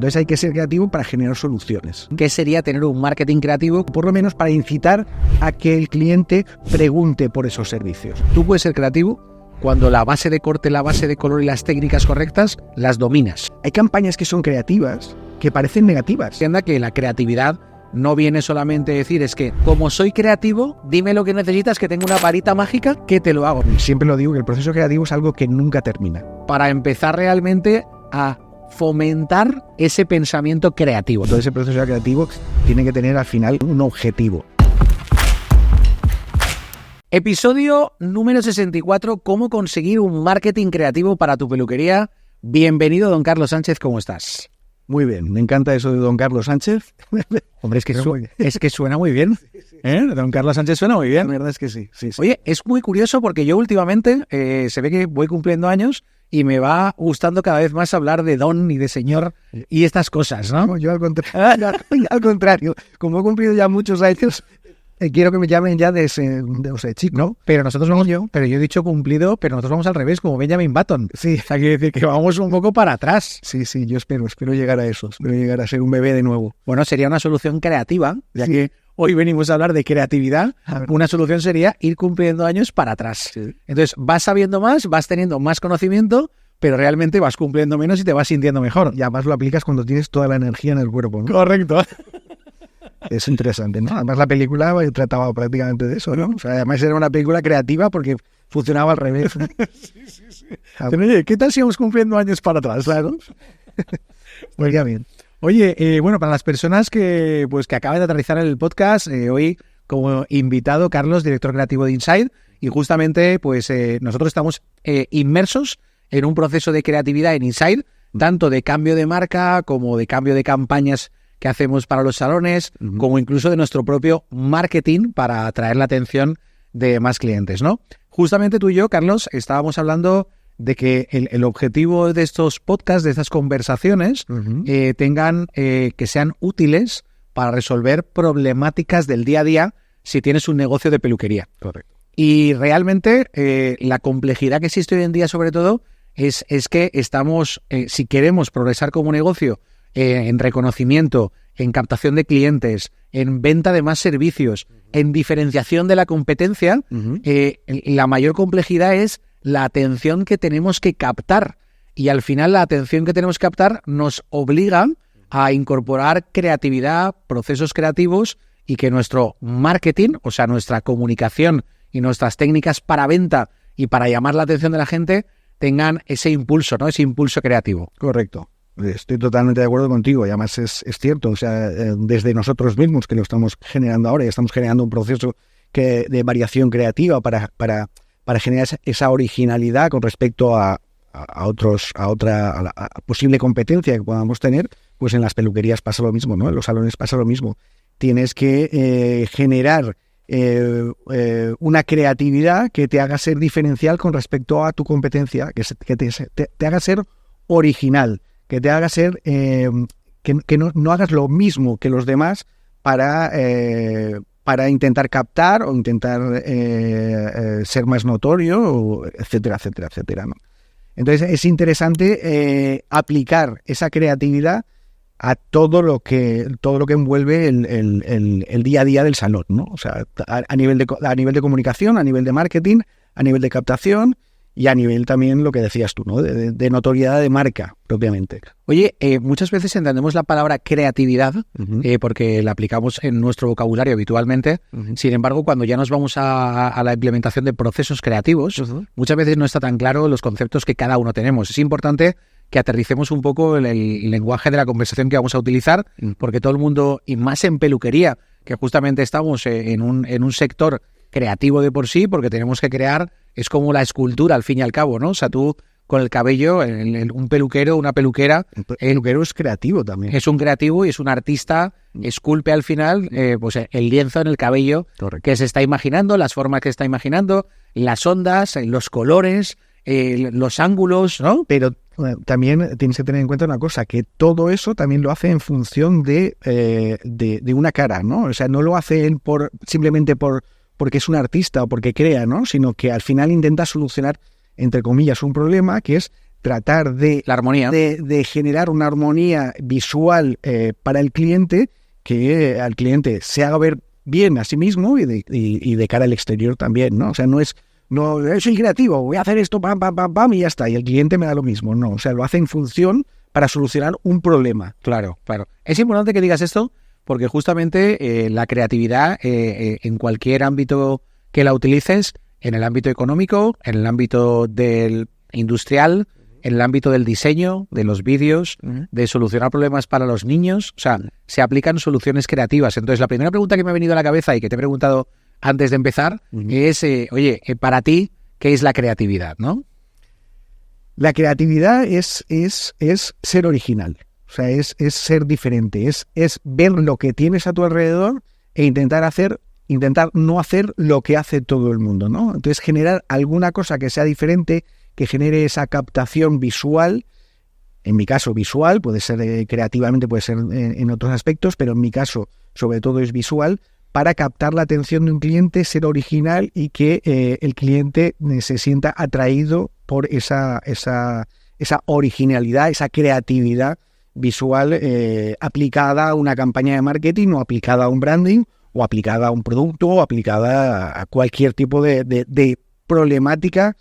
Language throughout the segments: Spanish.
Entonces hay que ser creativo para generar soluciones. ¿Qué sería tener un marketing creativo? Por lo menos para incitar a que el cliente pregunte por esos servicios. Tú puedes ser creativo cuando la base de corte, la base de color y las técnicas correctas las dominas. Hay campañas que son creativas que parecen negativas. Entienda que la creatividad no viene solamente a decir, es que como soy creativo, dime lo que necesitas, que tengo una varita mágica, que te lo hago. Siempre lo digo, que el proceso creativo es algo que nunca termina. Para empezar realmente a fomentar ese pensamiento creativo. Todo ese proceso creativo tiene que tener al final un objetivo. Episodio número 64, ¿cómo conseguir un marketing creativo para tu peluquería? Bienvenido, don Carlos Sánchez, ¿cómo estás? Muy bien, me encanta eso de don Carlos Sánchez. Hombre, es que suena muy bien. ¿Eh? Don Carlos Sánchez suena muy bien. La verdad es que sí. Oye, es muy curioso porque yo últimamente se ve que voy cumpliendo años y me va gustando cada vez más hablar de don y de señor y estas cosas, ¿no? No, yo al contrario, como he cumplido ya muchos años, quiero que me llamen ya de chico, ¿no? Pero nosotros vamos pero yo he dicho cumplido, pero nosotros vamos al revés, como Benjamin Button. Sí. O sea, quiere decir que vamos un poco para atrás. Sí, yo espero llegar a eso, espero llegar a ser un bebé de nuevo. Bueno, sería una solución creativa, ya que hoy venimos a hablar de creatividad. Una solución sería ir cumpliendo años para atrás. Sí. Entonces, vas sabiendo más, vas teniendo más conocimiento, pero realmente vas cumpliendo menos y te vas sintiendo mejor. Y además lo aplicas cuando tienes toda la energía en el cuerpo, ¿no? Correcto. Es interesante, ¿no? Además la película trataba prácticamente de eso, ¿no? O sea, además era una película creativa porque funcionaba al revés. Sí. Pero, oye, ¿qué tal si vamos cumpliendo años para atrás? Claro. Pues ya bien. Oye, bueno, para las personas que acaban de aterrizar en el podcast, hoy como invitado Carlos, director creativo de Inside, y justamente nosotros estamos inmersos en un proceso de creatividad en Inside, tanto de cambio de marca como de cambio de campañas que hacemos para los salones, como incluso de nuestro propio marketing para atraer la atención de más clientes, ¿no? Justamente tú y yo, Carlos, estábamos hablando de que el objetivo de estos podcasts, de estas conversaciones, que sean útiles para resolver problemáticas del día a día si tienes un negocio de peluquería. Correcto. Y realmente la complejidad que existe hoy en día, sobre todo, es que estamos, si queremos progresar como negocio, en reconocimiento, en captación de clientes, en venta de más servicios, en diferenciación de la competencia, la mayor complejidad es la atención que tenemos que captar. Y al final la atención que tenemos que captar nos obliga a incorporar creatividad, procesos creativos y que nuestro marketing, o sea, nuestra comunicación y nuestras técnicas para venta y para llamar la atención de la gente tengan ese impulso, ¿no? Ese impulso creativo. Correcto. Estoy totalmente de acuerdo contigo y además es cierto, o sea, desde nosotros mismos que lo estamos generando ahora y estamos generando un proceso de variación creativa para generar esa originalidad con respecto a posible competencia que podamos tener, pues en las peluquerías pasa lo mismo, ¿no? En los salones pasa lo mismo. Tienes que generar una creatividad que te haga ser diferencial con respecto a tu competencia, que te haga ser original, que te haga ser que no hagas lo mismo que los demás para intentar captar o intentar ser más notorio, etcétera, ¿no? Entonces es interesante aplicar esa creatividad a todo lo que envuelve el día a día del salón, ¿no? O sea, a nivel de comunicación, a nivel de marketing, a nivel de captación y a nivel también, lo que decías tú, ¿no? De notoriedad de marca, propiamente. Oye, muchas veces entendemos la palabra creatividad porque la aplicamos en nuestro vocabulario habitualmente. Sin embargo, cuando ya nos vamos a la implementación de procesos creativos, muchas veces no está tan claro los conceptos que cada uno tenemos. Es importante que aterricemos un poco el lenguaje de la conversación que vamos a utilizar, porque todo el mundo, y más en peluquería, que justamente estamos en un sector creativo de por sí, porque tenemos que crear, es como la escultura al fin y al cabo, ¿no? O sea, tú con el cabello, un peluquero, una peluquera... El peluquero es creativo también. Es un creativo y es un artista, esculpe al final pues el lienzo en el cabello. Correcto. Que se está imaginando, las formas que está imaginando, las ondas, los colores, los ángulos, ¿no? Pero también tienes que tener en cuenta una cosa, que todo eso también lo hace en función de una cara, ¿no? O sea, no lo hace simplemente porque es un artista o porque crea, ¿no? Sino que al final intenta solucionar, entre comillas, un problema que es tratar de, la armonía. de generar una armonía visual para el cliente, que al cliente se haga ver bien a sí mismo y de cara al exterior también, ¿no? O sea, no soy creativo, voy a hacer esto, pam, pam, pam, pam, y ya está, y el cliente me da lo mismo, no, o sea, lo hace en función para solucionar un problema. Claro. Es importante que digas esto porque justamente la creatividad en cualquier ámbito que la utilices, en el ámbito económico, en el ámbito del industrial, en el ámbito del diseño, de los vídeos, de solucionar problemas para los niños, o sea, se aplican soluciones creativas. Entonces, la primera pregunta que me ha venido a la cabeza y que te he preguntado antes de empezar es, para ti, ¿qué es la creatividad, no? La creatividad es ser original, o sea, es ser diferente, es ver lo que tienes a tu alrededor e intentar no hacer lo que hace todo el mundo, ¿no? Entonces, generar alguna cosa que sea diferente, que genere esa captación visual. En mi caso, visual, puede ser creativamente, puede ser en otros aspectos, pero en mi caso, sobre todo, es visual, para captar la atención de un cliente, ser original y que el cliente se sienta atraído por esa originalidad, esa creatividad visual aplicada a una campaña de marketing o aplicada a un branding o aplicada a un producto o aplicada a cualquier tipo de problemática,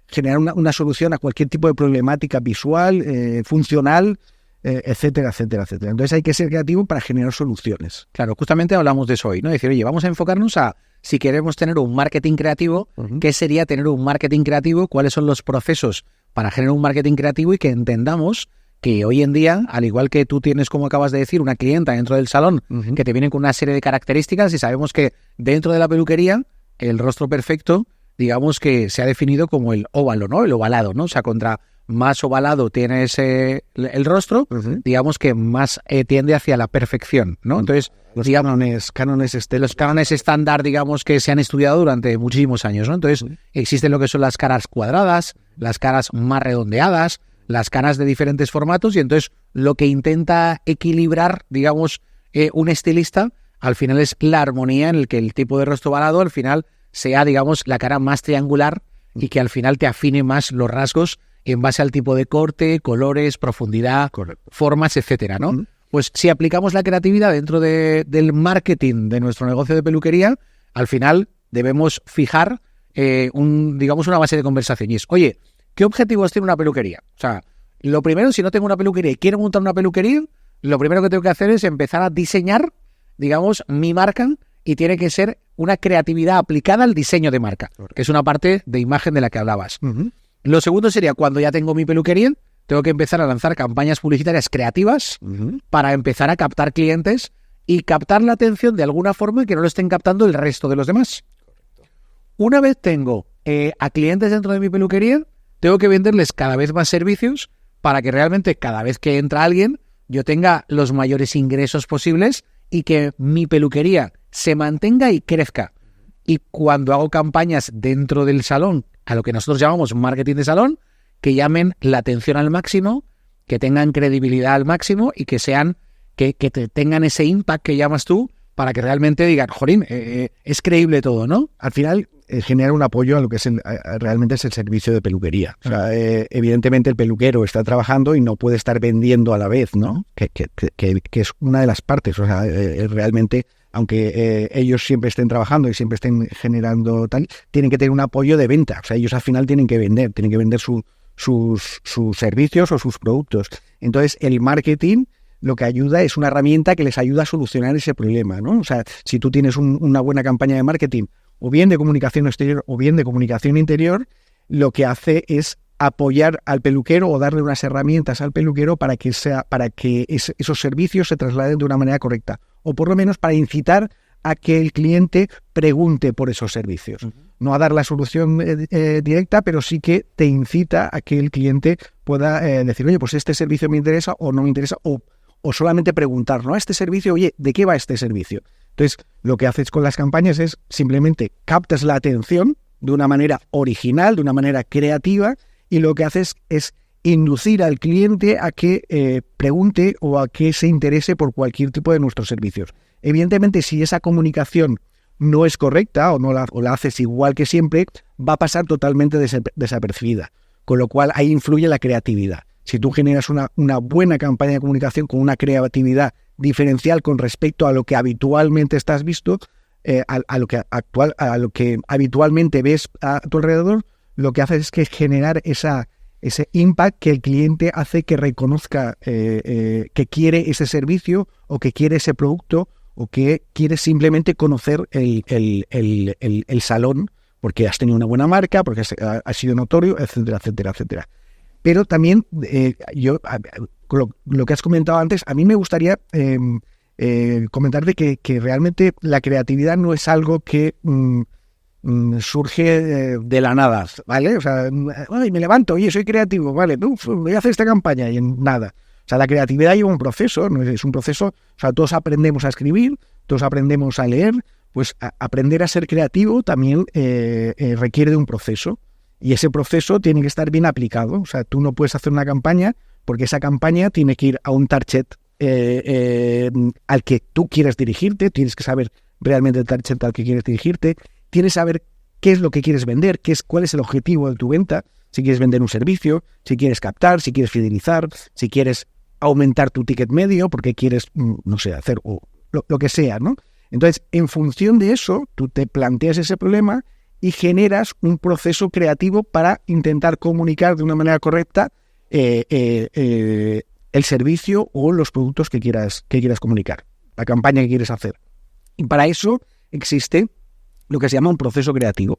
generar una solución a cualquier tipo de problemática visual, funcional, etcétera, etcétera, etcétera. Entonces hay que ser creativo para generar soluciones. Claro, justamente hablamos de eso hoy, ¿no? Decir, oye, vamos a enfocarnos a si queremos tener un marketing creativo, ¿qué sería tener un marketing creativo? ¿Cuáles son los procesos para generar un marketing creativo? Y que entendamos que hoy en día, al igual que tú tienes, como acabas de decir, una clienta dentro del salón que te viene con una serie de características y sabemos que dentro de la peluquería el rostro perfecto, digamos que se ha definido como el óvalo, ¿no? El ovalado, ¿no? O sea, contra más ovalado tienes el rostro, digamos que más tiende hacia la perfección, ¿no? Entonces, los cánones estándar, digamos, que se han estudiado durante muchísimos años, ¿no? Entonces, existen lo que son las caras cuadradas, las caras más redondeadas, las caras de diferentes formatos, y entonces lo que intenta equilibrar, digamos, un estilista, al final es la armonía en el que el tipo de rostro ovalado al final sea, digamos, la cara más triangular y que al final te afine más los rasgos en base al tipo de corte, colores, profundidad, formas, etcétera, ¿no? Pues si aplicamos la creatividad dentro del marketing de nuestro negocio de peluquería, al final debemos fijar digamos, una base de conversación. Y es, oye, ¿qué objetivos tiene una peluquería? O sea, lo primero, si no tengo una peluquería y quiero montar una peluquería, lo primero que tengo que hacer es empezar a diseñar, digamos, mi marca, y tiene que ser una creatividad aplicada al diseño de marca, que es una parte de imagen de la que hablabas. Lo segundo sería, cuando ya tengo mi peluquería, tengo que empezar a lanzar campañas publicitarias creativas para empezar a captar clientes y captar la atención de alguna forma que no lo estén captando el resto de los demás. Una vez tengo a clientes dentro de mi peluquería, tengo que venderles cada vez más servicios para que realmente cada vez que entra alguien yo tenga los mayores ingresos posibles y que mi peluquería se mantenga y crezca. Y cuando hago campañas dentro del salón, a lo que nosotros llamamos marketing de salón, que llamen la atención al máximo, que tengan credibilidad al máximo y que sean, que tengan ese impact que llamas tú, para que realmente digan, jolín, es creíble todo, ¿no? Al final, genera un apoyo a lo que es realmente es el servicio de peluquería. O sea, evidentemente el peluquero está trabajando y no puede estar vendiendo a la vez, ¿no? Que es una de las partes. O sea, realmente, aunque ellos siempre estén trabajando y siempre estén generando tal, tienen que tener un apoyo de venta. O sea, ellos al final tienen que vender sus servicios o sus productos. Entonces, el marketing lo que ayuda es una herramienta que les ayuda a solucionar ese problema, ¿no? O sea, si tú tienes una buena campaña de marketing, o bien de comunicación exterior o bien de comunicación interior, lo que hace es apoyar al peluquero o darle unas herramientas al peluquero para que esos servicios se trasladen de una manera correcta, o por lo menos para incitar a que el cliente pregunte por esos servicios. No a dar la solución directa, pero sí que te incita a que el cliente pueda decir, oye, pues este servicio me interesa o no me interesa, o solamente preguntar, ¿no? Este servicio, oye, ¿de qué va este servicio? Entonces, lo que haces con las campañas es simplemente captas la atención de una manera original, de una manera creativa, y lo que haces es inducir al cliente a que pregunte o a que se interese por cualquier tipo de nuestros servicios. Evidentemente, si esa comunicación no es correcta o la haces igual que siempre, va a pasar totalmente desapercibida. Con lo cual ahí influye la creatividad. Si tú generas una buena campaña de comunicación con una creatividad diferencial con respecto a lo que habitualmente estás visto, a lo que habitualmente ves a tu alrededor, lo que haces es que generar ese impact que el cliente hace que reconozca que quiere ese servicio o que quiere ese producto o que quiere simplemente conocer el salón porque has tenido una buena marca, porque has sido notorio, etcétera, etcétera, etcétera. Pero también, lo que has comentado antes, a mí me gustaría comentarte que realmente la creatividad no es algo que surge de la nada, ¿vale? O sea, ay, me levanto, oye, soy creativo, vale, voy a hacer esta campaña y en nada. O sea, la creatividad lleva un proceso, ¿no? Es un proceso, o sea, todos aprendemos a escribir, todos aprendemos a leer, pues aprender a ser creativo también requiere de un proceso. Y ese proceso tiene que estar bien aplicado. O sea, tú no puedes hacer una campaña porque esa campaña tiene que ir a un target al que tú quieres dirigirte. Tienes que saber realmente el target al que quieres dirigirte. Tienes que saber qué es lo que quieres vender, cuál es el objetivo de tu venta. Si quieres vender un servicio, si quieres captar, si quieres fidelizar, si quieres aumentar tu ticket medio porque quieres, no sé, hacer lo que sea, ¿no? Entonces, en función de eso, tú te planteas ese problema y generas un proceso creativo para intentar comunicar de una manera correcta el servicio o los productos que quieras comunicar, la campaña que quieres hacer. Y para eso existe lo que se llama un proceso creativo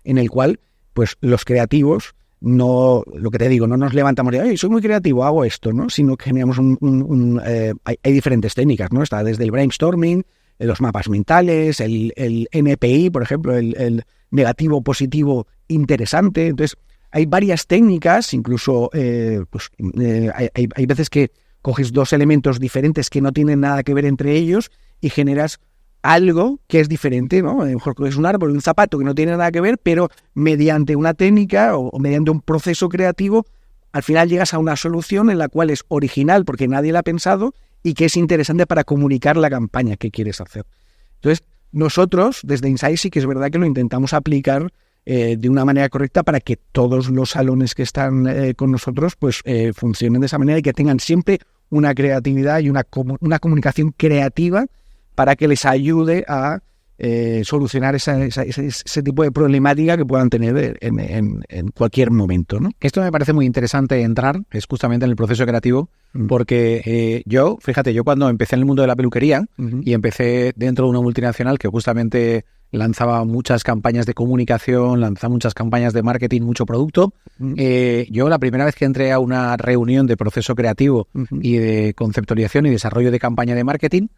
en el cual pues los creativos no, lo que te digo, no nos levantamos de soy muy creativo, hago esto, ¿no? Sino que generamos hay diferentes técnicas, ¿no? Está desde el brainstorming, los mapas mentales, el NPI, por ejemplo, el negativo, positivo, interesante. Entonces, hay varias técnicas, incluso hay veces que coges dos elementos diferentes que no tienen nada que ver entre ellos y generas algo que es diferente, ¿no? A lo mejor es un árbol, un zapato que no tiene nada que ver, pero mediante una técnica o mediante un proceso creativo, al final llegas a una solución en la cual es original porque nadie la ha pensado y que es interesante para comunicar la campaña que quieres hacer. Entonces, nosotros, desde Insight, sí que es verdad que lo intentamos aplicar de una manera correcta para que todos los salones que están con nosotros pues funcionen de esa manera y que tengan siempre una creatividad y una comunicación creativa para que les ayude a solucionar ese tipo de problemática que puedan tener en cualquier momento, ¿no? Esto me parece muy interesante entrar, es justamente en el proceso creativo, porque yo cuando empecé en el mundo de la peluquería y empecé dentro de una multinacional que justamente lanzaba muchas campañas de comunicación, lanzaba muchas campañas de marketing, mucho producto, yo la primera vez que entré a una reunión de proceso creativo y de conceptualización y desarrollo de campaña de marketing,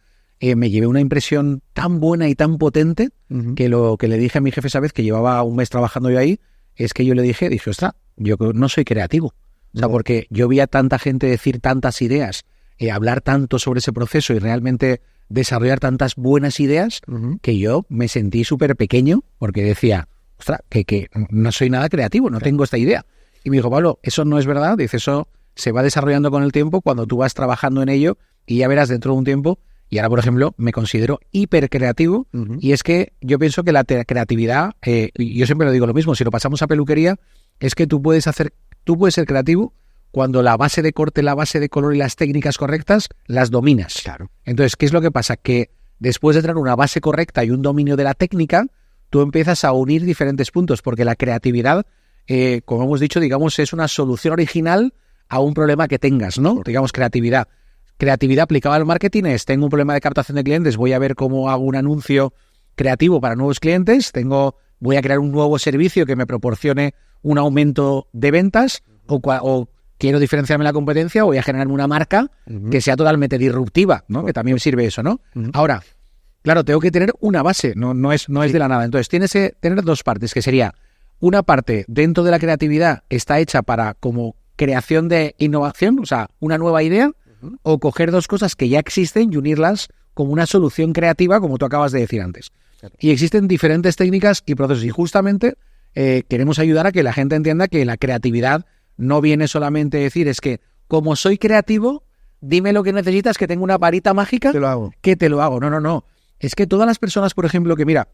me llevé una impresión tan buena y tan potente que lo que le dije a mi jefe esa vez, que llevaba un mes trabajando yo ahí, es que yo le dije, ostras, yo no soy creativo. O sea, porque yo vi a tanta gente decir tantas ideas, hablar tanto sobre ese proceso y realmente desarrollar tantas buenas ideas que yo me sentí súper pequeño porque decía, ostras, que no soy nada creativo, no tengo esta idea. Y me dijo, Pablo, eso no es verdad, dice, eso se va desarrollando con el tiempo cuando tú vas trabajando en ello y ya verás dentro de un tiempo. Y ahora, por ejemplo, me considero hipercreativo y es que yo pienso que la creatividad, yo siempre lo digo lo mismo, si lo pasamos a peluquería, es que tú puedes ser creativo cuando la base de corte, la base de color y las técnicas correctas las dominas. Claro. Entonces, ¿qué es lo que pasa? Que después de tener una base correcta y un dominio de la técnica, tú empiezas a unir diferentes puntos, porque la creatividad, como hemos dicho, digamos, es una solución original a un problema que tengas, ¿no? Digamos, creatividad. Creatividad aplicada al marketing es, tengo un problema de captación de clientes, voy a ver cómo hago un anuncio creativo para nuevos clientes, voy a crear un nuevo servicio que me proporcione un aumento de ventas o quiero diferenciarme de la competencia o voy a generar una marca que sea totalmente disruptiva, ¿no? Que también sirve eso, ¿no? Ahora, claro, tengo que tener una base, no es de la nada. Entonces, tienes que tener dos partes, que sería una parte dentro de la creatividad está hecha para como creación de innovación, o sea, una nueva idea, o coger dos cosas que ya existen y unirlas como una solución creativa, como tú acabas de decir antes. Claro. Y existen diferentes técnicas y procesos. Y justamente queremos ayudar a que la gente entienda que la creatividad no viene solamente a decir, es que como soy creativo, dime lo que necesitas, que tengo una varita mágica, que te lo hago. No. Es que todas las personas, por ejemplo, que mira,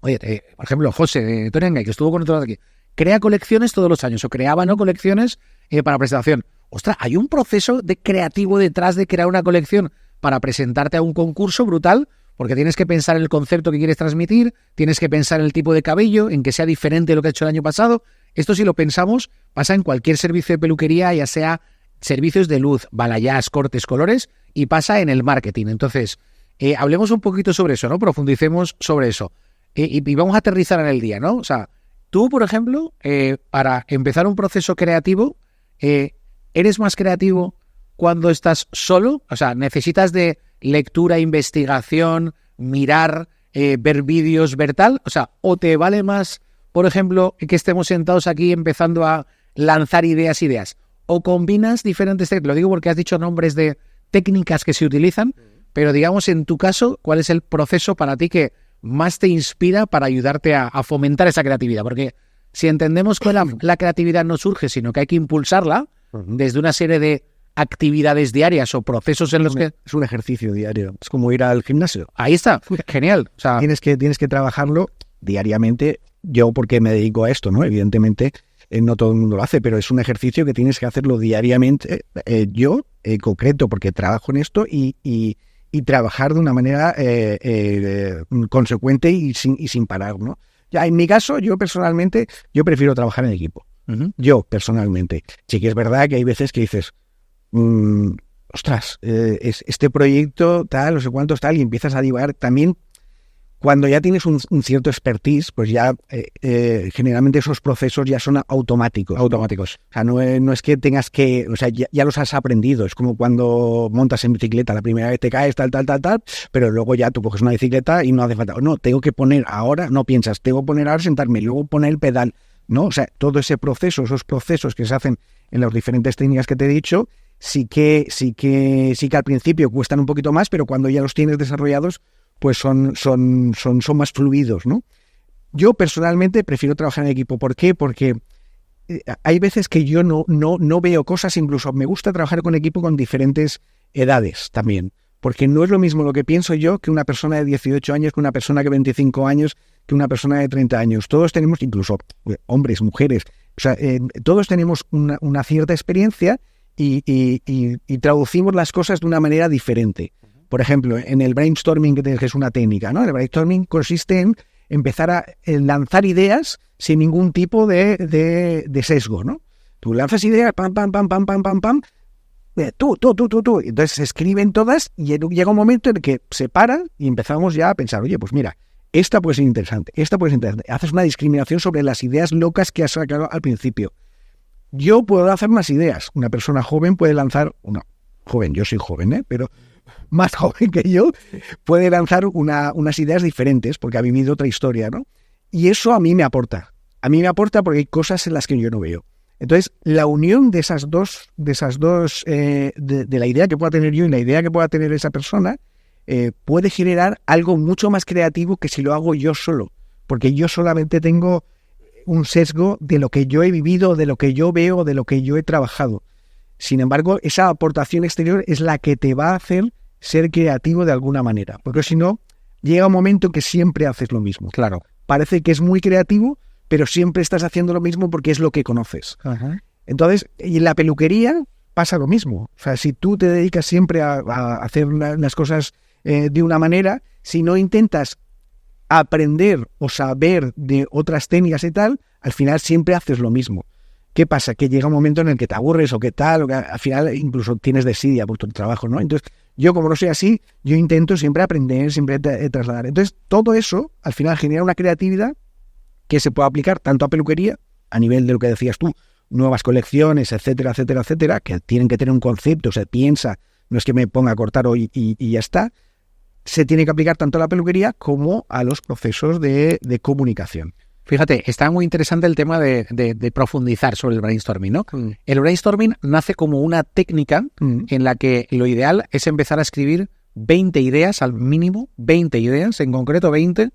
oye, por ejemplo, José de Torengay, que estuvo con nosotros aquí, crea colecciones todos los años o creaba, ¿no?, colecciones para presentación. Ostras, hay un proceso creativo detrás de crear una colección para presentarte a un concurso brutal, porque tienes que pensar en el concepto que quieres transmitir, tienes que pensar en el tipo de cabello, en que sea diferente de lo que ha hecho el año pasado. Esto, si lo pensamos, pasa en cualquier servicio de peluquería, ya sea servicios de luz, balayage, cortes, colores, y pasa en el marketing. Entonces, hablemos un poquito sobre eso, ¿no? Profundicemos sobre eso. Y vamos a aterrizar en el día, ¿no? O sea, tú, por ejemplo, para empezar un proceso creativo, ¿eres más creativo cuando estás solo? O sea, ¿necesitas de lectura, investigación, mirar, ver vídeos, ver tal? O sea, ¿o te vale más, por ejemplo, que estemos sentados aquí empezando a lanzar ideas? ¿O combinas diferentes técnicas? Lo digo porque has dicho nombres de técnicas que se utilizan, pero digamos, en tu caso, ¿cuál es el proceso para ti que más te inspira para ayudarte a fomentar esa creatividad? Porque si entendemos que la creatividad no surge, sino que hay que impulsarla desde una serie de actividades diarias o procesos en los que... Es un ejercicio diario, es como ir al gimnasio. Ahí está, genial. O sea, tienes que trabajarlo diariamente. Yo, porque me dedico a esto, ¿no? Evidentemente, no todo el mundo lo hace, pero es un ejercicio que tienes que hacerlo diariamente. Yo, en concreto, porque trabajo en esto y trabajar de una manera consecuente y sin parar, ¿no? Ya, en mi caso, yo personalmente, yo prefiero trabajar en equipo. Yo, personalmente. Sí que es verdad que hay veces que dices, ostras, este proyecto tal, no sé cuántos tal, y empiezas a divagar. También, cuando ya tienes un cierto expertise, pues ya generalmente esos procesos ya son automáticos. Automáticos. O sea, no es que tengas que... O sea, ya los has aprendido. Es como cuando montas en bicicleta. La primera vez te caes, tal, pero luego ya tú coges una bicicleta y no hace falta. No, tengo que poner ahora, no piensas, tengo que poner ahora, sentarme, luego poner el pedal, ¿no? O sea, todo ese proceso, esos procesos que se hacen en las diferentes técnicas que te he dicho, sí que al principio cuestan un poquito más, pero cuando ya los tienes desarrollados, pues son más fluidos, ¿no? Yo personalmente prefiero trabajar en equipo. ¿Por qué? Porque hay veces que yo no veo cosas, incluso me gusta trabajar con equipo con diferentes edades también, porque no es lo mismo lo que pienso yo que una persona de 18 años, que una persona de 25 años, que una persona de 30 años. Todos tenemos, incluso hombres, mujeres, o sea, todos tenemos una cierta experiencia y traducimos las cosas de una manera diferente. Por ejemplo, en el brainstorming, que es una técnica, ¿no? El brainstorming consiste en empezar a lanzar ideas sin ningún tipo de sesgo, ¿no? Tú lanzas ideas, pam, tú. Entonces se escriben todas y llega un momento en el que se paran y empezamos ya a pensar, oye, pues mira, esta puede ser interesante, esta puede ser interesante. Haces una discriminación sobre las ideas locas que has sacado al principio. Yo puedo hacer más ideas. Una persona joven puede lanzar, yo soy joven, pero más joven que yo, puede lanzar unas ideas diferentes porque ha vivido otra historia, ¿no? Y eso a mí me aporta. A mí me aporta porque hay cosas en las que yo no veo. Entonces, la unión de esas dos, de la idea que pueda tener yo y la idea que pueda tener esa persona, puede generar algo mucho más creativo que si lo hago yo solo. Porque yo solamente tengo un sesgo de lo que yo he vivido, de lo que yo veo, de lo que yo he trabajado. Sin embargo, esa aportación exterior es la que te va a hacer ser creativo de alguna manera. Porque si no, llega un momento en que siempre haces lo mismo. Claro. Parece que es muy creativo, pero siempre estás haciendo lo mismo porque es lo que conoces. Ajá. Entonces, y en la peluquería pasa lo mismo. O sea, si tú te dedicas siempre a hacer las cosas de una manera, si no intentas aprender o saber de otras técnicas y tal, al final siempre haces lo mismo. ¿Qué pasa? Que llega un momento en el que te aburres o que tal, o que al final incluso tienes desidia por tu trabajo, ¿no? Entonces, yo como no soy así, yo intento siempre aprender, siempre trasladar. Entonces, todo eso al final genera una creatividad que se puede aplicar tanto a peluquería, a nivel de lo que decías tú, nuevas colecciones, etcétera, que tienen que tener un concepto, o sea, piensa, no es que me ponga a cortar hoy y ya está. Se tiene que aplicar tanto a la peluquería como a los procesos de comunicación. Fíjate, está muy interesante el tema de profundizar sobre el brainstorming, ¿no? El brainstorming nace como una técnica en la que lo ideal es empezar a escribir 20 ideas, al mínimo 20 ideas, en concreto 20,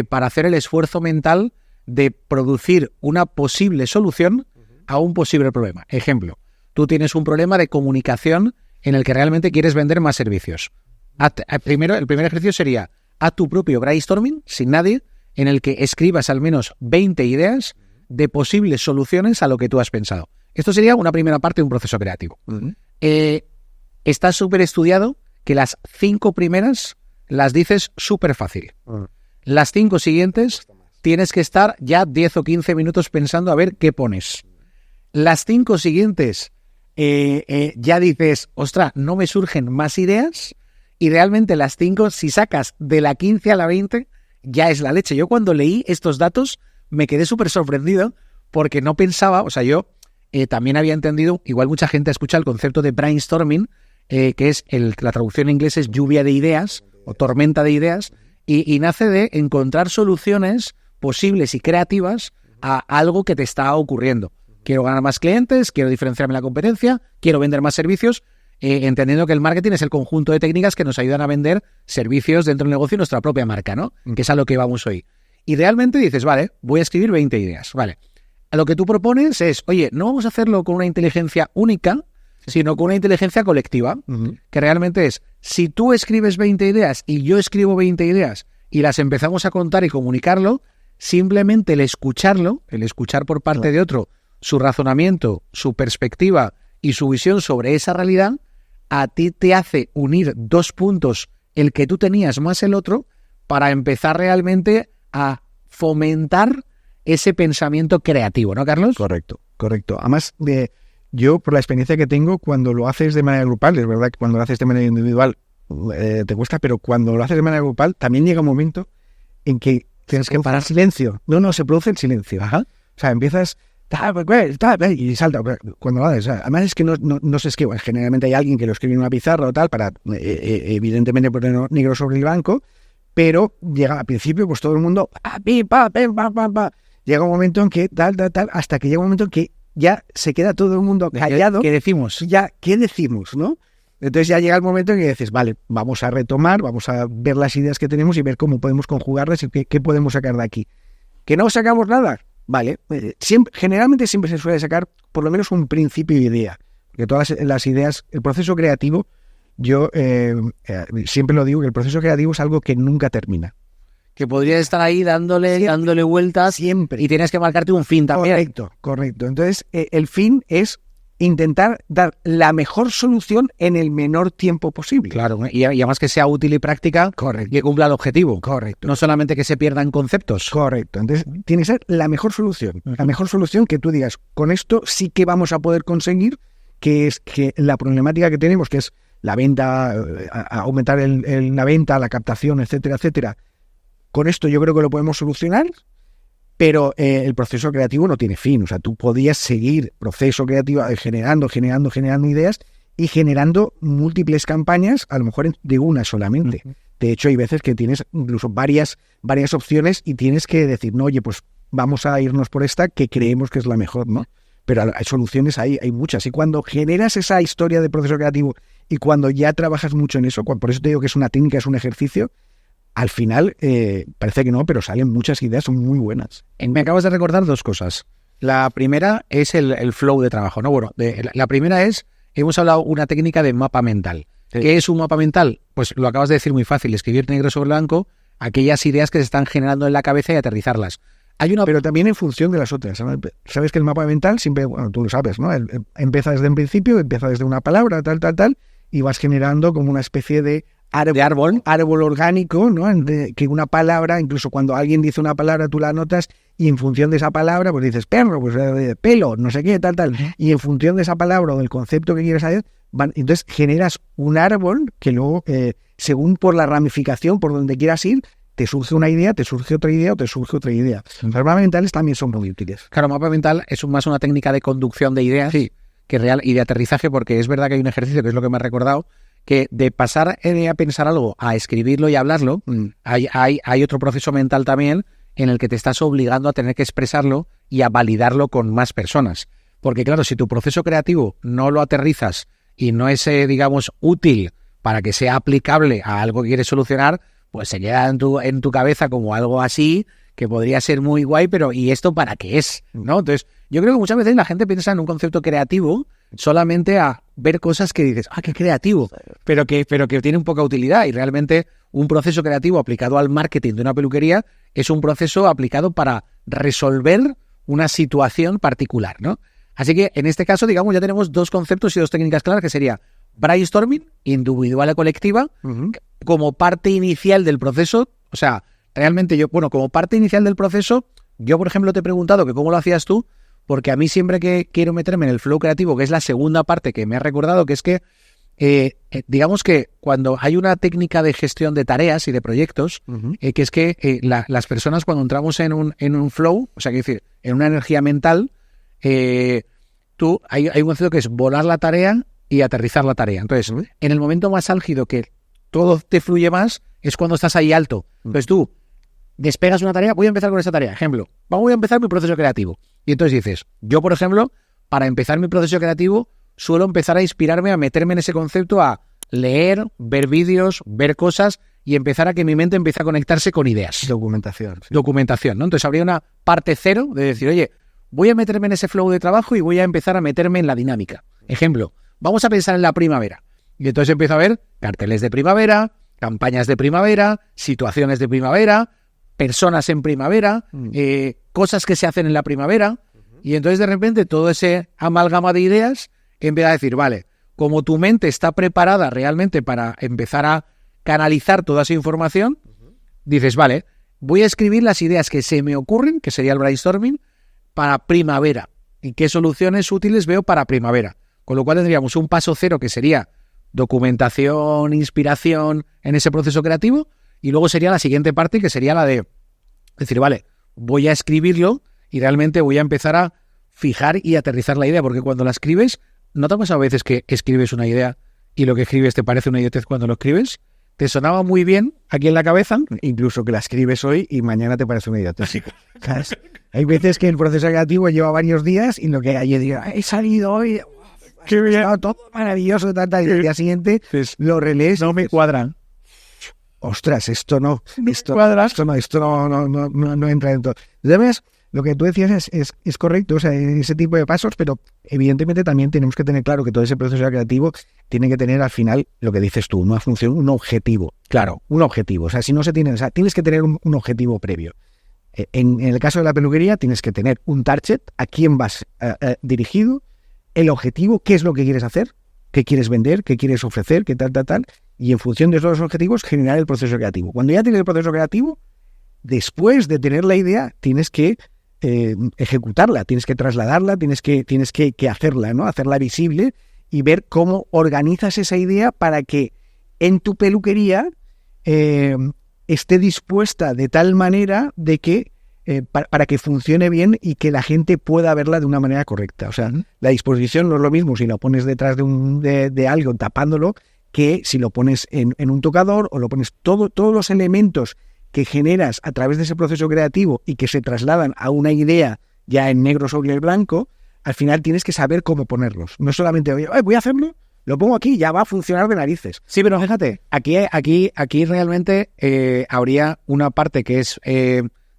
para hacer el esfuerzo mental de producir una posible solución a un posible problema. Ejemplo, tú tienes un problema de comunicación en el que realmente quieres vender más servicios. El primer ejercicio sería, haz tu propio brainstorming, sin nadie, en el que escribas al menos 20 ideas de posibles soluciones a lo que tú has pensado. Esto sería una primera parte de un proceso creativo. Está súper estudiado que las 5 primeras las dices súper fácil. Las 5 siguientes tienes que estar ya 10 o 15 minutos pensando a ver qué pones. Las 5 siguientes ya dices, ostras, no me surgen más ideas, y realmente las 5, si sacas de la 15 a la 20, ya es la leche. Yo cuando leí estos datos me quedé súper sorprendido porque no pensaba, o sea, yo también había entendido, igual mucha gente escucha el concepto de brainstorming, que es la traducción en inglés es lluvia de ideas o tormenta de ideas, y nace de encontrar soluciones posibles y creativas a algo que te está ocurriendo. Quiero ganar más clientes, quiero diferenciarme en la competencia, quiero vender más servicios, entendiendo que el marketing es el conjunto de técnicas que nos ayudan a vender servicios dentro del negocio y nuestra propia marca, ¿no? Que es a lo que vamos hoy. Y realmente dices, vale, voy a escribir 20 ideas, vale. A lo que tú propones es, oye, no vamos a hacerlo con una inteligencia única, sino con una inteligencia colectiva, que realmente es, si tú escribes 20 ideas y yo escribo 20 ideas y las empezamos a contar y comunicarlo, simplemente el escuchar por parte de otro su razonamiento, su perspectiva y su visión sobre esa realidad, a ti te hace unir 2 puntos, el que tú tenías más el otro, para empezar realmente a fomentar ese pensamiento creativo, ¿no, Carlos? Correcto. Además, yo, por la experiencia que tengo, cuando lo haces de manera grupal, es verdad que cuando lo haces de manera individual te cuesta, pero cuando lo haces de manera grupal, también llega un momento en que tienes que parar silencio. No, se produce el silencio. Ajá. O sea, empiezas y salta. Cuando lo haces, además es que no se escribe. Generalmente hay alguien que lo escribe en una pizarra o tal, para evidentemente poner negro sobre el blanco, pero llega al principio, pues todo el mundo, llega un momento en que tal, hasta que llega un momento en que ya se queda todo el mundo callado. ¿Qué decimos? Ya, ¿qué decimos, no? Entonces ya llega el momento en que dices, vale, vamos a retomar, vamos a ver las ideas que tenemos y ver cómo podemos conjugarlas y qué podemos sacar de aquí. ¿Que no sacamos nada? Vale, generalmente siempre se suele sacar por lo menos un principio de idea. Porque todas las ideas, el proceso creativo, yo siempre lo digo, que el proceso creativo es algo que nunca termina. Que podrías estar ahí dándole vueltas siempre. Y tienes que marcarte un fin también. Correcto. Entonces, el fin es intentar dar la mejor solución en el menor tiempo posible. Claro, y además que sea útil y práctica. Correcto. Y que cumpla el objetivo. Correcto. No solamente que se pierdan conceptos. Correcto. Entonces, tiene que ser la mejor solución. La mejor solución que tú digas, con esto sí que vamos a poder conseguir, que es que la problemática que tenemos, que es la venta, aumentar la venta, la captación, etcétera, etcétera. Con esto yo creo que lo podemos solucionar, pero el proceso creativo no tiene fin. O sea, tú podías seguir proceso creativo generando ideas y generando múltiples campañas, a lo mejor de una solamente. De hecho, hay veces que tienes incluso varias opciones y tienes que decir, no, oye, pues vamos a irnos por esta que creemos que es la mejor, ¿no? Pero hay soluciones, hay muchas. Y cuando generas esa historia de proceso creativo y cuando ya trabajas mucho en eso, por eso te digo que es una técnica, es un ejercicio, al final, parece que no, pero salen muchas ideas, son muy buenas. Me acabas de recordar 2 cosas. La primera es el flow de trabajo, ¿no? Bueno, la primera es, hemos hablado una técnica de mapa mental. Sí. ¿Qué es un mapa mental? Pues lo acabas de decir muy fácil, escribir negro sobre blanco aquellas ideas que se están generando en la cabeza y aterrizarlas. Pero también en función de las otras. Sabes que el mapa mental siempre, bueno, tú lo sabes, ¿no? Empieza desde un principio, empieza desde una palabra, tal, y vas generando como una especie de árbol orgánico, ¿no? Que una palabra, incluso cuando alguien dice una palabra, tú la anotas y en función de esa palabra, pues dices perro, pues pelo, no sé qué, tal. Y en función de esa palabra o del concepto que quieres saber, entonces generas un árbol que luego, según por la ramificación, por donde quieras ir, te surge una idea, te surge otra idea o te surge otra idea. Los mapas mentales también son muy útiles. Claro, mapa mental es más una técnica de conducción de ideas que real y de aterrizaje, porque es verdad que hay un ejercicio, que es lo que me ha recordado, que de pasar a pensar algo a escribirlo y hablarlo, hay otro proceso mental también en el que te estás obligando a tener que expresarlo y a validarlo con más personas. Porque claro, si tu proceso creativo no lo aterrizas y no es, digamos, útil para que sea aplicable a algo que quieres solucionar, pues se queda en tu cabeza como algo así, que podría ser muy guay, pero ¿y esto para qué es? ¿No? Entonces, yo creo que muchas veces la gente piensa en un concepto creativo solamente a ver cosas que dices, qué creativo, pero que tienen poca utilidad, y realmente un proceso creativo aplicado al marketing de una peluquería es un proceso aplicado para resolver una situación particular, ¿no? Así que en este caso, digamos, ya tenemos 2 conceptos y 2 técnicas claras, que sería brainstorming, individual o colectiva, como parte inicial del proceso. O sea, realmente como parte inicial del proceso, yo, por ejemplo, te he preguntado que cómo lo hacías tú, porque a mí siempre que quiero meterme en el flow creativo, que es la segunda parte que me has recordado, que es que, digamos que cuando hay una técnica de gestión de tareas y de proyectos, que es que las personas cuando entramos en un flow, o sea, quiero decir, en una energía mental, hay un concepto que es volar la tarea y aterrizar la tarea. Entonces, en el momento más álgido que todo te fluye más, es cuando estás ahí alto. Entonces tú despegas una tarea, voy a empezar con esta tarea. Ejemplo, voy a empezar mi proceso creativo. Y entonces dices, yo, por ejemplo, para empezar mi proceso creativo, suelo empezar a inspirarme, a meterme en ese concepto, a leer, ver vídeos, ver cosas y empezar a que mi mente empiece a conectarse con ideas. Documentación. Sí. Documentación, ¿no? Entonces habría una parte cero de decir, oye, voy a meterme en ese flow de trabajo y voy a empezar a meterme en la dinámica. Ejemplo, vamos a pensar en la primavera. Y entonces empiezo a ver carteles de primavera, campañas de primavera, situaciones de primavera, personas en primavera, cosas que se hacen en la primavera. Y entonces de repente todo ese amalgama de ideas empieza a decir, vale, como tu mente está preparada realmente para empezar a canalizar toda esa información, dices, vale, voy a escribir las ideas que se me ocurren, que sería el brainstorming, para primavera. ¿Y qué soluciones útiles veo para primavera? Con lo cual tendríamos un paso cero que sería documentación, inspiración en ese proceso creativo, y luego sería la siguiente parte, que sería la de decir, vale, voy a escribirlo y realmente voy a empezar a fijar y aterrizar la idea, porque cuando la escribes, ¿no te ha pasado a veces que escribes una idea y lo que escribes te parece una idiotez cuando lo escribes? ¿Te sonaba muy bien aquí en la cabeza? Incluso que la escribes hoy y mañana te parece una idiotez. Hay veces que el proceso creativo lleva varios días y lo que ayer digo, he salido hoy, qué bien, todo maravilloso, y al día siguiente lo relees. No me cuadran. Ostras, esto no entra dentro. Además, lo que tú decías es correcto, o sea, ese tipo de pasos, pero evidentemente también tenemos que tener claro que todo ese proceso creativo tiene que tener al final, lo que dices tú, una función, un objetivo. Claro, un objetivo. O sea, si no se tiene, o sea, tienes que tener un objetivo previo. En el caso de la peluquería tienes que tener un target, a quién vas dirigido, el objetivo, qué es lo que quieres hacer, qué quieres vender, qué quieres ofrecer, qué tal, y en función de esos objetivos generar el proceso creativo. Cuando ya tienes el proceso creativo, después de tener la idea, tienes que ejecutarla, tienes que trasladarla, tienes que hacerla, ¿no? Hacerla visible y ver cómo organizas esa idea para que en tu peluquería esté dispuesta de tal manera de que para que funcione bien y que la gente pueda verla de una manera correcta. O sea, la disposición no es lo mismo si lo pones detrás de algo tapándolo que si lo pones en un tocador o lo pones todos los elementos que generas a través de ese proceso creativo y que se trasladan a una idea ya en negro sobre el blanco. Al final tienes que saber cómo ponerlos. No solamente voy a hacerlo, lo pongo aquí, ya va a funcionar de narices. Sí, pero fíjate, aquí realmente habría una parte que es,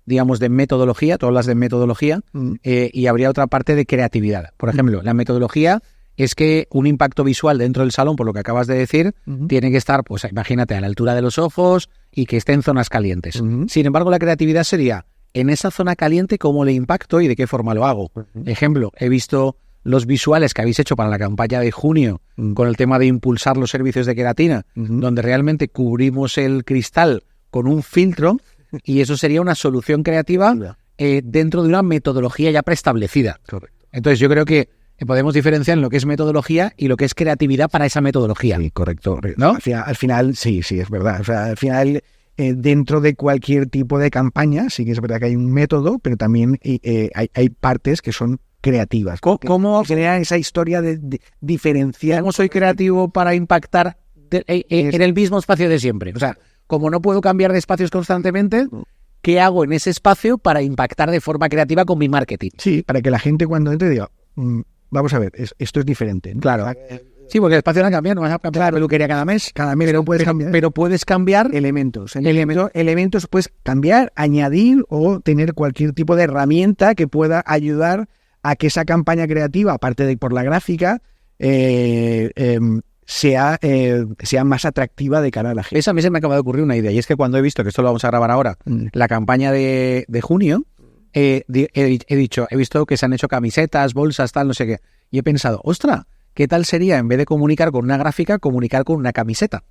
digamos, de metodología, tú hablas de metodología, y habría otra parte de creatividad. Por ejemplo, la metodología es que un impacto visual dentro del salón, por lo que acabas de decir, tiene que estar, pues imagínate, a la altura de los ojos y que esté en zonas calientes. Sin embargo, la creatividad sería, en esa zona caliente, ¿cómo le impacto y de qué forma lo hago? Ejemplo, he visto los visuales que habéis hecho para la campaña de junio con el tema de impulsar los servicios de queratina, donde realmente cubrimos el cristal con un filtro, y eso sería una solución creativa dentro de una metodología ya preestablecida. Correcto. Entonces yo creo que podemos diferenciar en lo que es metodología y lo que es creatividad para esa metodología. Sí, correcto. ¿No? Al final, sí, es verdad. O sea, al final, dentro de cualquier tipo de campaña, sí que es verdad que hay un método, pero también hay partes que son creativas. ¿Cómo generar esa historia de diferenciar? ¿Cómo soy creativo para impactar en el mismo espacio de siempre? O sea, como no puedo cambiar de espacios constantemente, ¿qué hago en ese espacio para impactar de forma creativa con mi marketing? Sí, para que la gente cuando entre diga, vamos a ver, esto es diferente, ¿no? Claro. Sí, porque el espacio no va a cambiar, no vas a cambiar la peluquería cada mes, pero puedes cambiar elementos. Elementos puedes cambiar, añadir o tener cualquier tipo de herramienta que pueda ayudar a que esa campaña creativa, aparte de por la gráfica, sea más atractiva de cara a la gente. Esa a mí se me acaba de ocurrir una idea, y es que cuando he visto, que esto lo vamos a grabar ahora, la campaña de junio, he visto que se han hecho camisetas, bolsas, tal, no sé qué. Y he pensado, ¡ostra! ¿Qué tal sería, en vez de comunicar con una gráfica, comunicar con una camiseta?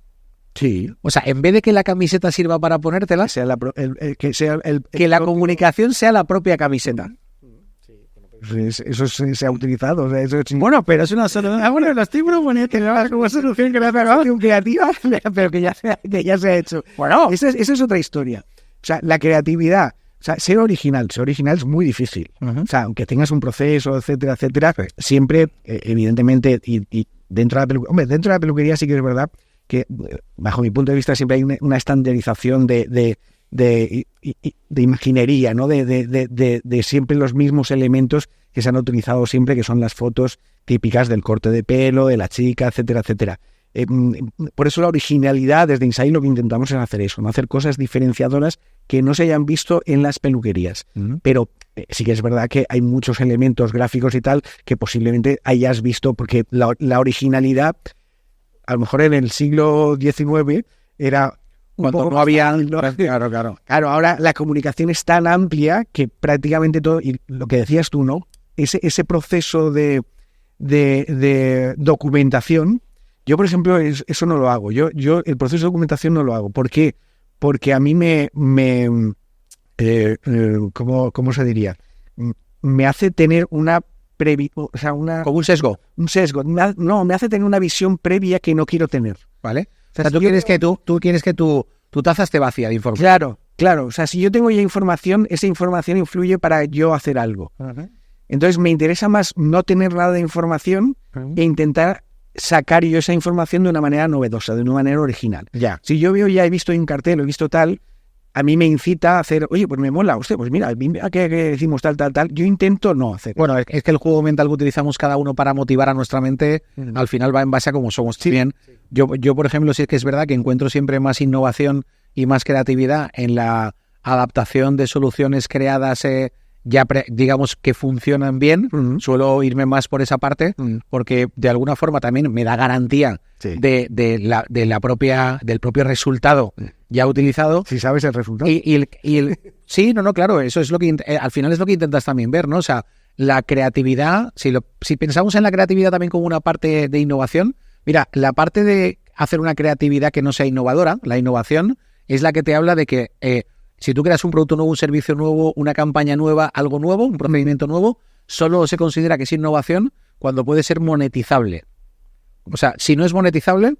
Sí. O sea, en vez de que la camiseta sirva para ponértela, que la comunicación sea la propia camiseta. Eso se ha utilizado. O sea, eso es... Bueno, pero es una solución. Bueno, lo estoy proponiendo como solución creativa, pero que ya se ha hecho. Bueno, esa es otra historia. O sea, la creatividad, o sea, ser original es muy difícil. O sea, aunque tengas un proceso, etcétera, siempre, evidentemente, y dentro de la peluquería sí que es verdad que, bajo mi punto de vista, siempre hay una estandarización de imaginería, ¿no? De siempre los mismos elementos que se han utilizado siempre, que son las fotos típicas del corte de pelo, de la chica, etcétera. Por eso la originalidad desde Insight lo que intentamos es hacer eso, no hacer cosas diferenciadoras que no se hayan visto en las peluquerías. Pero sí que es verdad que hay muchos elementos gráficos y tal que posiblemente hayas visto, porque la originalidad, a lo mejor en el siglo XIX era... Cuando no había... Claro, ahora la comunicación es tan amplia que prácticamente todo, y lo que decías tú, ¿no? Ese proceso de documentación, yo, por ejemplo, eso no lo hago. Yo el proceso de documentación no lo hago. ¿Por qué? Porque a mí ¿cómo se diría? Me hace tener una como un sesgo. Un sesgo. Me hace tener una visión previa que no quiero tener. ¿Vale? O sea, tú quieres que tu taza esté vacía de información. Claro. O sea, si yo tengo ya información, esa información influye para yo hacer algo. Entonces me interesa más no tener nada de información e intentar sacar yo esa información de una manera novedosa, de una manera original. Ya. Si yo he visto un cartel, he visto tal, a mí me incita a hacer, oye, pues me mola, pues mira, que decimos tal, yo intento no hacer. Bueno, es que el juego mental que utilizamos cada uno para motivar a nuestra mente, al final va en base a cómo somos. Sí. Bien, yo, por ejemplo, sí es que es verdad que encuentro siempre más innovación y más creatividad en la adaptación de soluciones creadas digamos que funcionan bien. Suelo irme más por esa parte porque de alguna forma también me da garantía del propio resultado ya utilizado. Si sabes el resultado. Sí, claro, eso es lo que al final es lo que intentas también ver, ¿no? O sea, la creatividad, si pensamos en la creatividad también como una parte de innovación, mira, la parte de hacer una creatividad que no sea innovadora, la innovación, es la que te habla de que si tú creas un producto nuevo, un servicio nuevo, una campaña nueva, algo nuevo, un procedimiento nuevo, solo se considera que es innovación cuando puede ser monetizable. O sea, si no es monetizable,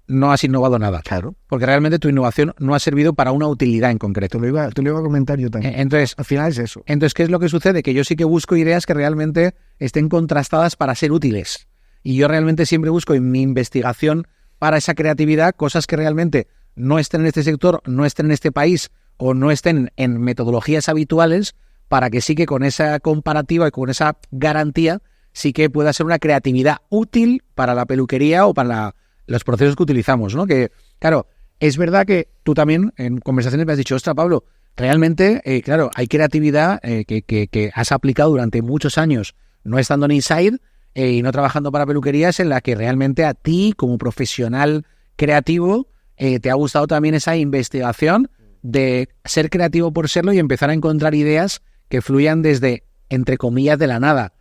no has innovado nada. Claro. Porque realmente tu innovación no ha servido para una utilidad en concreto. Te lo iba a comentar yo también. Entonces, al final es eso. Entonces, ¿qué es lo que sucede? Que yo sí que busco ideas que realmente estén contrastadas para ser útiles. Y yo realmente siempre busco en mi investigación para esa creatividad cosas que realmente no estén en este sector, no estén en este país o no estén en metodologías habituales, para que sí que con esa comparativa y con esa garantía sí que pueda ser una creatividad útil para la peluquería o para los procesos que utilizamos, ¿no? Que, claro, es verdad que tú también en conversaciones me has dicho, ostras, Pablo, realmente, claro, hay creatividad que has aplicado durante muchos años, no estando en Inside y no trabajando para peluquerías, en la que realmente a ti, como profesional creativo, te ha gustado también esa investigación de ser creativo por serlo y empezar a encontrar ideas que fluyan desde, entre comillas, de la nada.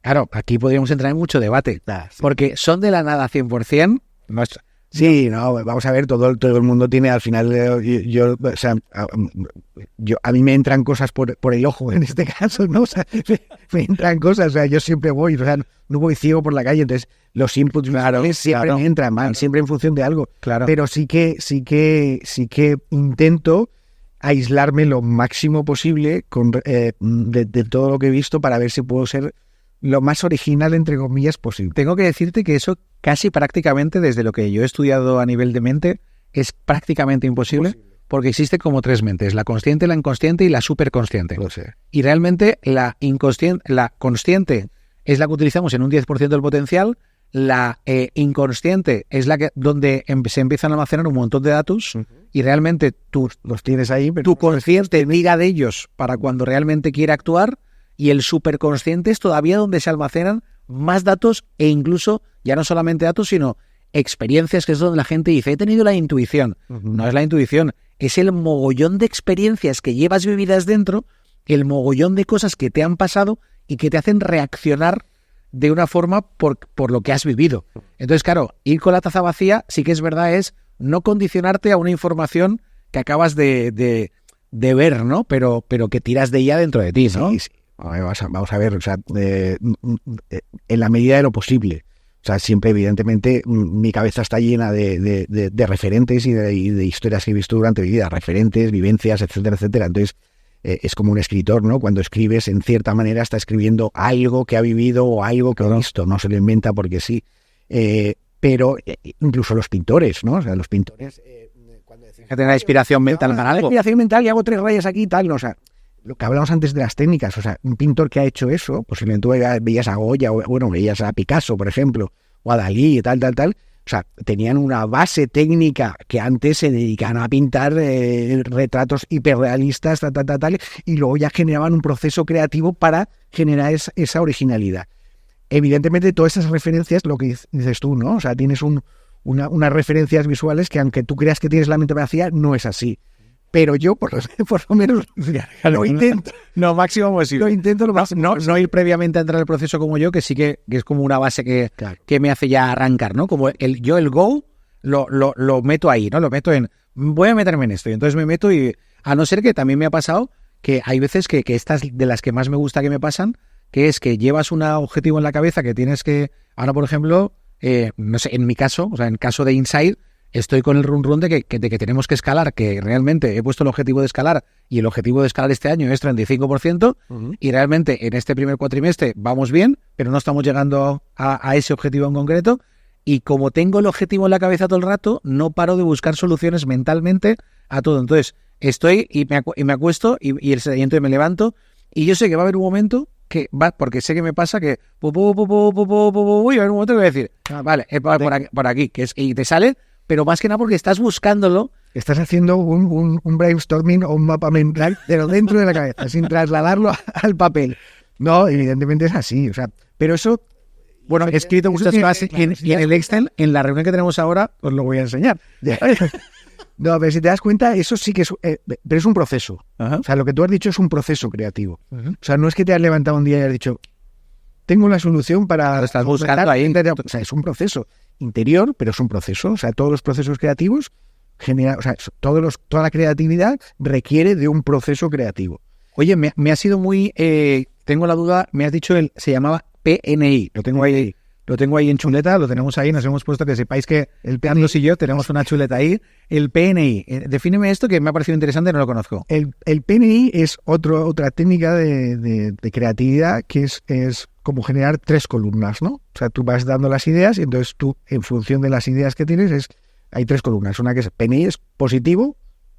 Claro, aquí podríamos entrar en mucho debate, porque son de la nada 100%. Sí, vamos a ver, todo el mundo tiene, al final, a mí me entran cosas por el ojo, en este caso, ¿no? O sea, me entran cosas, o sea, yo siempre voy, o sea, no voy ciego por la calle, entonces los inputs siempre me entran, siempre en función de algo. Claro. Pero sí que intento aislarme lo máximo posible de todo lo que he visto para ver si puedo ser lo más original, entre comillas, posible. Tengo que decirte que eso casi prácticamente, desde lo que yo he estudiado a nivel de mente, es prácticamente imposible, porque existe como tres mentes, la consciente, la inconsciente y la superconsciente. Lo sé. Y realmente la consciente es la que utilizamos en un 10% del potencial, la inconsciente es la que donde se empiezan a almacenar un montón de datos y realmente tú los tienes ahí, pero tu consciente mira de ellos para cuando realmente quiere actuar, y el superconsciente es todavía donde se almacenan más datos e incluso ya no solamente datos, sino experiencias, que es donde la gente dice, he tenido la intuición. No es la intuición, es el mogollón de experiencias que llevas vividas dentro el mogollón de cosas que te han pasado y que te hacen reaccionar de una forma por lo que has vivido. Entonces, claro, ir con la taza vacía sí que es verdad, es no condicionarte a una información que acabas de ver, ¿no? Pero que tiras de ella dentro de ti, ¿no? Sí, sí. Vamos a ver, o sea, en la medida de lo posible. O sea, siempre, evidentemente, mi cabeza está llena de referentes y de historias que he visto durante mi vida, referentes, vivencias, etcétera, etcétera. Entonces, es como un escritor, ¿no? Cuando escribes, en cierta manera, está escribiendo algo que ha vivido o algo que ha visto, no se lo inventa porque sí. Pero incluso los pintores, ¿no? O sea, los pintores... cuando decís, que tenga inspiración mental para algo. Inspiración mental y hago 3 rayas aquí y tal, ¿no? O sea, lo que hablamos antes de las técnicas, o sea, un pintor que ha hecho eso, posiblemente tú veías a Goya, o bueno, veías a Picasso, por ejemplo, o a Dalí y tal, o sea, tenían una base técnica que antes se dedicaban a pintar retratos hiperrealistas, tal, y luego ya generaban un proceso creativo para generar esa originalidad. Evidentemente, todas esas referencias, lo que dices tú, ¿no? O sea, tienes unas referencias visuales que, aunque tú creas que tienes la mente vacía, no es así. Pero yo, por lo menos, lo intento. No, máximo posible. Lo intento lo máximo. No ir previamente a entrar al proceso como yo, que sí que es como una base que me hace ya arrancar, ¿no? Como el go lo meto ahí, ¿no? Lo meto voy a meterme en esto. Y entonces me meto y, a no ser que también me ha pasado que hay veces que estas de las que más me gusta que me pasan, que es que llevas un objetivo en la cabeza que tienes que... Ahora, por ejemplo, no sé, en mi caso, o sea, en caso de Inside, estoy con el run de que tenemos que escalar, que realmente he puesto el objetivo de escalar y el objetivo de escalar este año es 35%, y realmente en este primer cuatrimestre vamos bien, pero no estamos llegando a ese objetivo en concreto, y como tengo el objetivo en la cabeza todo el rato, no paro de buscar soluciones mentalmente a todo. Entonces estoy y me acuesto y el siguiente me levanto, y yo sé que va a haber un momento que va, porque sé que me pasa que y va a haber un momento que voy a decir, vale, por aquí, que es, y te sale. Pero más que nada porque estás buscándolo. Estás haciendo un brainstorming o un mapa mental, pero dentro de la cabeza, sin trasladarlo al papel. No, evidentemente es así. O sea, pero eso... Bueno, he escrito muchas cosas en el Excel. En la reunión que tenemos ahora os lo voy a enseñar. No, pero si te das cuenta, eso sí que es... pero es un proceso. Ajá. O sea, lo que tú has dicho es un proceso creativo. Uh-huh. O sea, no es que te has levantado un día y has dicho, tengo una solución para... Lo estás buscando ahí. O sea, es un proceso interior, pero es un proceso. O sea, todos los procesos creativos generan, o sea, toda la creatividad requiere de un proceso creativo. Oye, me ha sido muy... tengo la duda, me has dicho, se llamaba PNI. Lo tengo ahí en chuleta, lo tenemos ahí, nos hemos puesto, que sepáis que el Carlos y yo tenemos una chuleta ahí. El PNI, defíneme esto, que me ha parecido interesante, no lo conozco. El PNI es otra técnica de creatividad, que es como generar 3 columnas, ¿no? O sea, tú vas dando las ideas y entonces tú, en función de las ideas que tienes, hay 3 columnas. Una que es PNI, es positivo,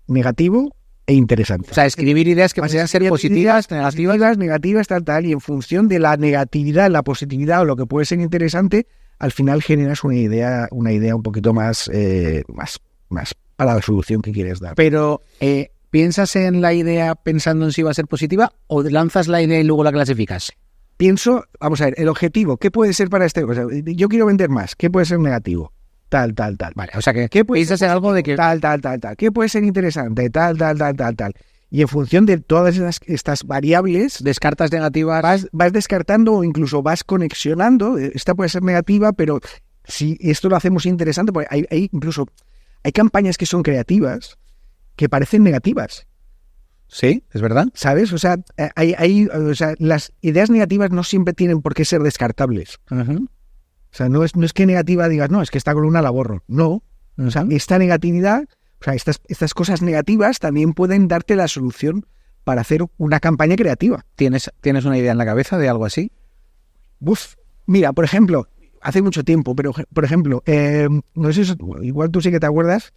negativo e interesante. O sea, escribir ideas que puedan ser positivas, negativas, tal, y en función de la negatividad, la positividad o lo que puede ser interesante, al final generas una idea un poquito más para la solución que quieres dar. Pero, ¿piensas en la idea pensando en si va a ser positiva o lanzas la idea y luego la clasificas? Pienso, vamos a ver, el objetivo, ¿qué puede ser para este? O sea, yo quiero vender más, ¿qué puede ser negativo? Tal. Vale, o sea, ¿qué piensas en algo de que... Tal. ¿Qué puede ser interesante? Tal. Y en función de todas estas variables... Descartas negativas. Vas descartando o incluso vas conexionando. Esta puede ser negativa, pero si esto lo hacemos interesante, porque hay campañas que son creativas que parecen negativas. Sí, es verdad. ¿Sabes? O sea, las ideas negativas no siempre tienen por qué ser descartables. Uh-huh. O sea, no es que negativa digas, no, es que esta columna la borro. No. O sea, esta negatividad, o sea, estas cosas negativas también pueden darte la solución para hacer una campaña creativa. ¿Tienes una idea en la cabeza de algo así? Mira, por ejemplo, hace mucho tiempo, pero por ejemplo, no sé si igual tú sí que te acuerdas,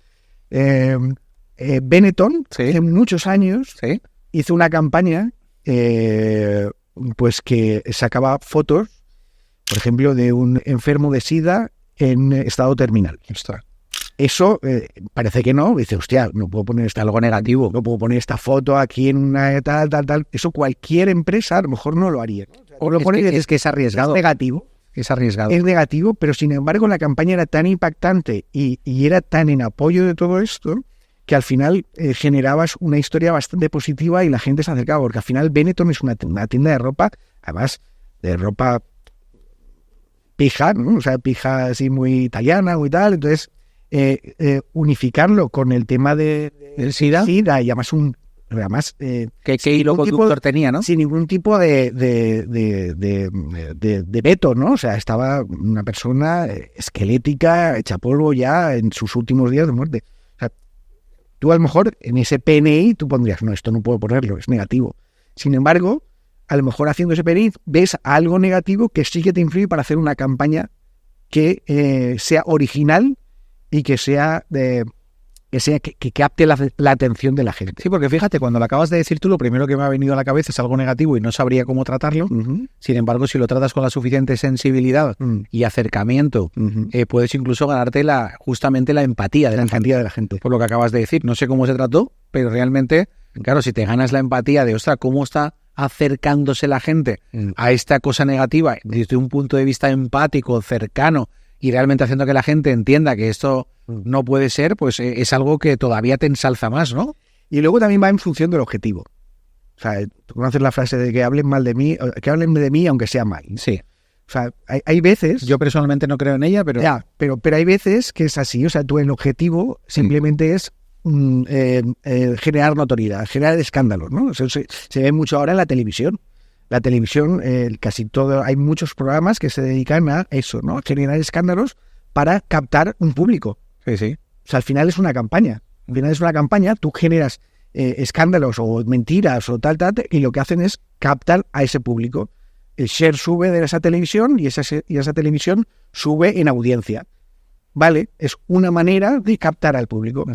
Benetton, sí, hace muchos años, sí, hizo una campaña pues que sacaba fotos, por ejemplo, de un enfermo de SIDA en estado terminal. Está. Eso parece que no, dice, hostia, no puedo poner algo negativo, no puedo poner esta foto aquí en una tal. Eso cualquier empresa a lo mejor no lo haría, ¿no? O lo pone, es que es arriesgado. Es negativo. Es arriesgado. Es negativo, pero sin embargo la campaña era tan impactante y era tan en apoyo de todo esto que al final generabas una historia bastante positiva y la gente se acercaba, porque al final Benetton es una tienda de ropa, además de ropa pija, ¿no? O sea, pija así muy italiana, muy tal. Entonces, unificarlo con el tema del SIDA y además ¿Qué hilo conductor tenía, no? Sin ningún tipo de veto, ¿no? O sea, estaba una persona esquelética, hecha polvo ya en sus últimos días de muerte. O sea, tú a lo mejor en ese PNI tú pondrías, no, esto no puedo ponerlo, es negativo. Sin embargo, a lo mejor haciendo ese PNI ves algo negativo que sí que te influye para hacer una campaña que sea original y que sea que capte la atención de la gente. Sí, porque fíjate, cuando lo acabas de decir tú, lo primero que me ha venido a la cabeza es algo negativo y no sabría cómo tratarlo. Sin embargo, si lo tratas con la suficiente sensibilidad y acercamiento, puedes incluso ganarte justamente la empatía de la gente. Por lo que acabas de decir, no sé cómo se trató, pero realmente, claro, si te ganas la empatía de, ostras, cómo está acercándose la gente a esta cosa negativa desde un punto de vista empático, cercano, y realmente haciendo que la gente entienda que esto no puede ser, pues es algo que todavía te ensalza más, ¿no? Y luego también va en función del objetivo. O sea, tú conoces la frase de que hablen mal de mí, que hablen de mí aunque sea mal. Sí. O sea, hay veces... Yo personalmente no creo en ella, pero... Ya, pero hay veces que es así. O sea, el objetivo simplemente es generar notoriedad, generar escándalos, ¿no? O sea, se ve mucho ahora en la televisión. La televisión, casi todo, hay muchos programas que se dedican a eso, ¿no? A generar escándalos para captar un público. Sí. O sea, al final es una campaña. Al final es una campaña, tú generas escándalos o mentiras o tal, y lo que hacen es captar a ese público. El share sube de esa televisión y esa televisión sube en audiencia. Vale, es una manera de captar al público.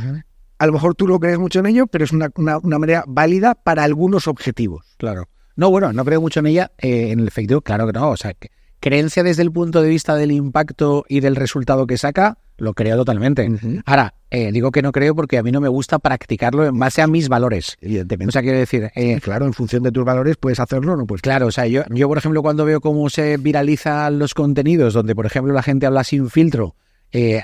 A lo mejor tú no crees mucho en ello, pero es una manera válida para algunos objetivos. Claro. No, bueno, no creo mucho en ella, en el efectivo, claro que no. O sea, creencia desde el punto de vista del impacto y del resultado que saca, lo creo totalmente. Ahora, digo que no creo porque a mí no me gusta practicarlo en base a mis valores. Evidentemente. O sea, quiero decir... claro, en función de tus valores puedes hacerlo o no puedes. Claro, o sea, yo, por ejemplo, cuando veo cómo se viralizan los contenidos, donde, por ejemplo, la gente habla sin filtro,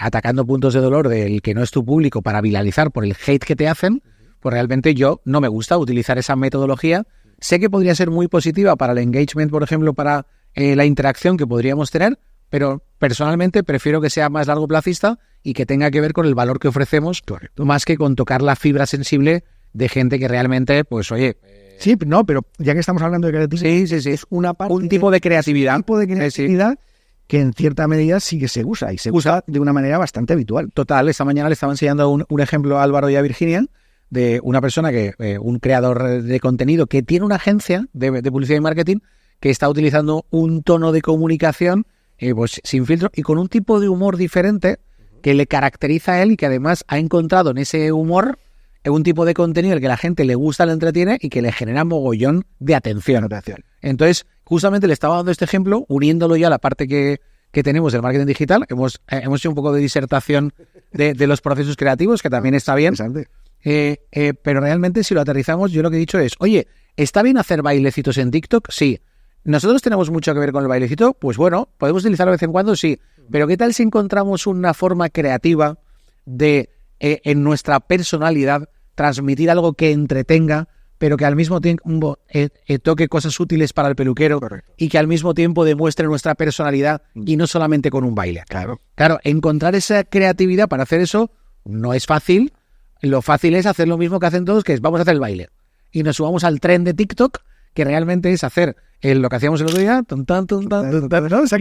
atacando puntos de dolor del que no es tu público para viralizar por el hate que te hacen, pues realmente yo no me gusta utilizar esa metodología. Sé que podría ser muy positiva para el engagement, por ejemplo, para la interacción que podríamos tener, pero personalmente prefiero que sea más largoplacista y que tenga que ver con el valor que ofrecemos, más que con tocar la fibra sensible de gente que realmente, pues oye... Sí, no, pero ya que estamos hablando de creatividad, sí. Es una parte... Un tipo de creatividad. Un tipo de creatividad que en cierta medida sí que se usa, y se usa de una manera bastante habitual. Total, esta mañana le estaba enseñando un ejemplo a Álvaro y a Virginia, de una persona un creador de contenido que tiene una agencia de publicidad y marketing que está utilizando un tono de comunicación pues sin filtro y con un tipo de humor diferente que le caracteriza a él y que además ha encontrado en ese humor un tipo de contenido al que la gente le gusta, le entretiene y que le genera mogollón de atención. Entonces, justamente le estaba dando este ejemplo, uniéndolo ya a la parte que tenemos del marketing digital. Hemos hecho un poco de disertación de los procesos creativos, que también está bien. Pero realmente si lo aterrizamos, yo lo que he dicho es, oye, ¿está bien hacer bailecitos en TikTok? Sí. ¿Nosotros tenemos mucho que ver con el bailecito? Pues bueno, podemos utilizarlo de vez en cuando, sí. Pero ¿qué tal si encontramos una forma creativa de, en nuestra personalidad, transmitir algo que entretenga, pero que al mismo tiempo toque cosas útiles para el peluquero? Correcto. Y que al mismo tiempo demuestre nuestra personalidad y no solamente con un baile? Claro, encontrar esa creatividad para hacer eso no es fácil. Lo fácil es hacer lo mismo que hacen todos, que es vamos a hacer el baile. Y nos subamos al tren de TikTok, que realmente es hacer lo que hacíamos el otro día. ¿no? O sea,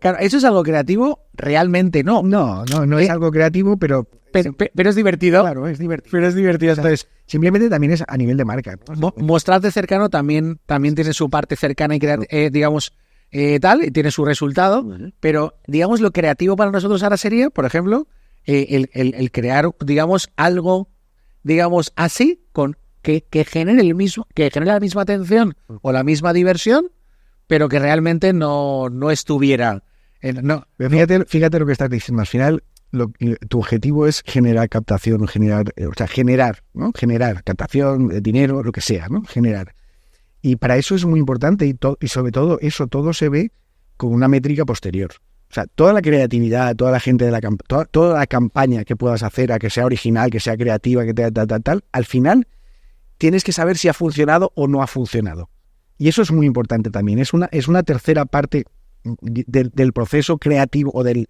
claro, ¿eso es algo creativo? Realmente no. No es algo creativo, pero es divertido. Claro, es divertido. Pero es divertido. Entonces, simplemente también es a nivel de marca, ¿no? Mostrarte cercano también tiene su parte cercana y digamos, tal, y tiene su resultado. Pero, digamos, lo creativo para nosotros ahora sería, por ejemplo, el crear, digamos, algo, digamos, así, con que genere la misma atención o la misma diversión, pero que realmente no estuviera. Fíjate lo que estás diciendo. Al final, tu objetivo es generar captación, generar captación, dinero, lo que sea, ¿no? Generar. Y para eso es muy importante y sobre todo eso todo se ve con una métrica posterior. O O sea, toda la creatividad, toda la gente de toda la campaña que puedas hacer, a que sea original, que sea creativa, que tal, al final tienes que saber si ha funcionado o no ha funcionado. Y eso es muy importante también. Es una tercera parte del proceso creativo o de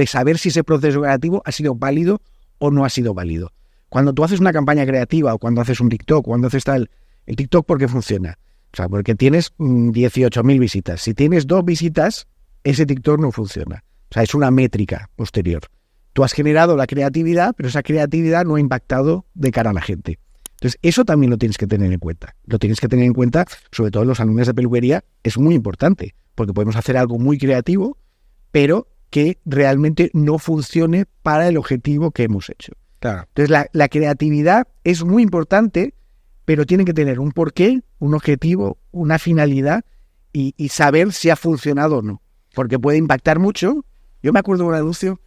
saber si ese proceso creativo ha sido válido o no ha sido válido. Cuando tú haces una campaña creativa o cuando haces un TikTok, cuando haces el TikTok, ¿por qué funciona? O sea, porque tienes 18.000 visitas. Si tienes 2 visitas, ese TikTok no funciona. O sea, es una métrica posterior. Tú has generado la creatividad, pero esa creatividad no ha impactado de cara a la gente. Entonces, eso también lo tienes que tener en cuenta. Lo tienes que tener en cuenta, sobre todo en los salones de peluquería, es muy importante, porque podemos hacer algo muy creativo, pero que realmente no funcione para el objetivo que hemos hecho. Claro. Entonces, la creatividad es muy importante, pero tiene que tener un porqué, un objetivo, una finalidad y saber si ha funcionado o no. Porque puede impactar mucho. Yo me acuerdo de un anuncio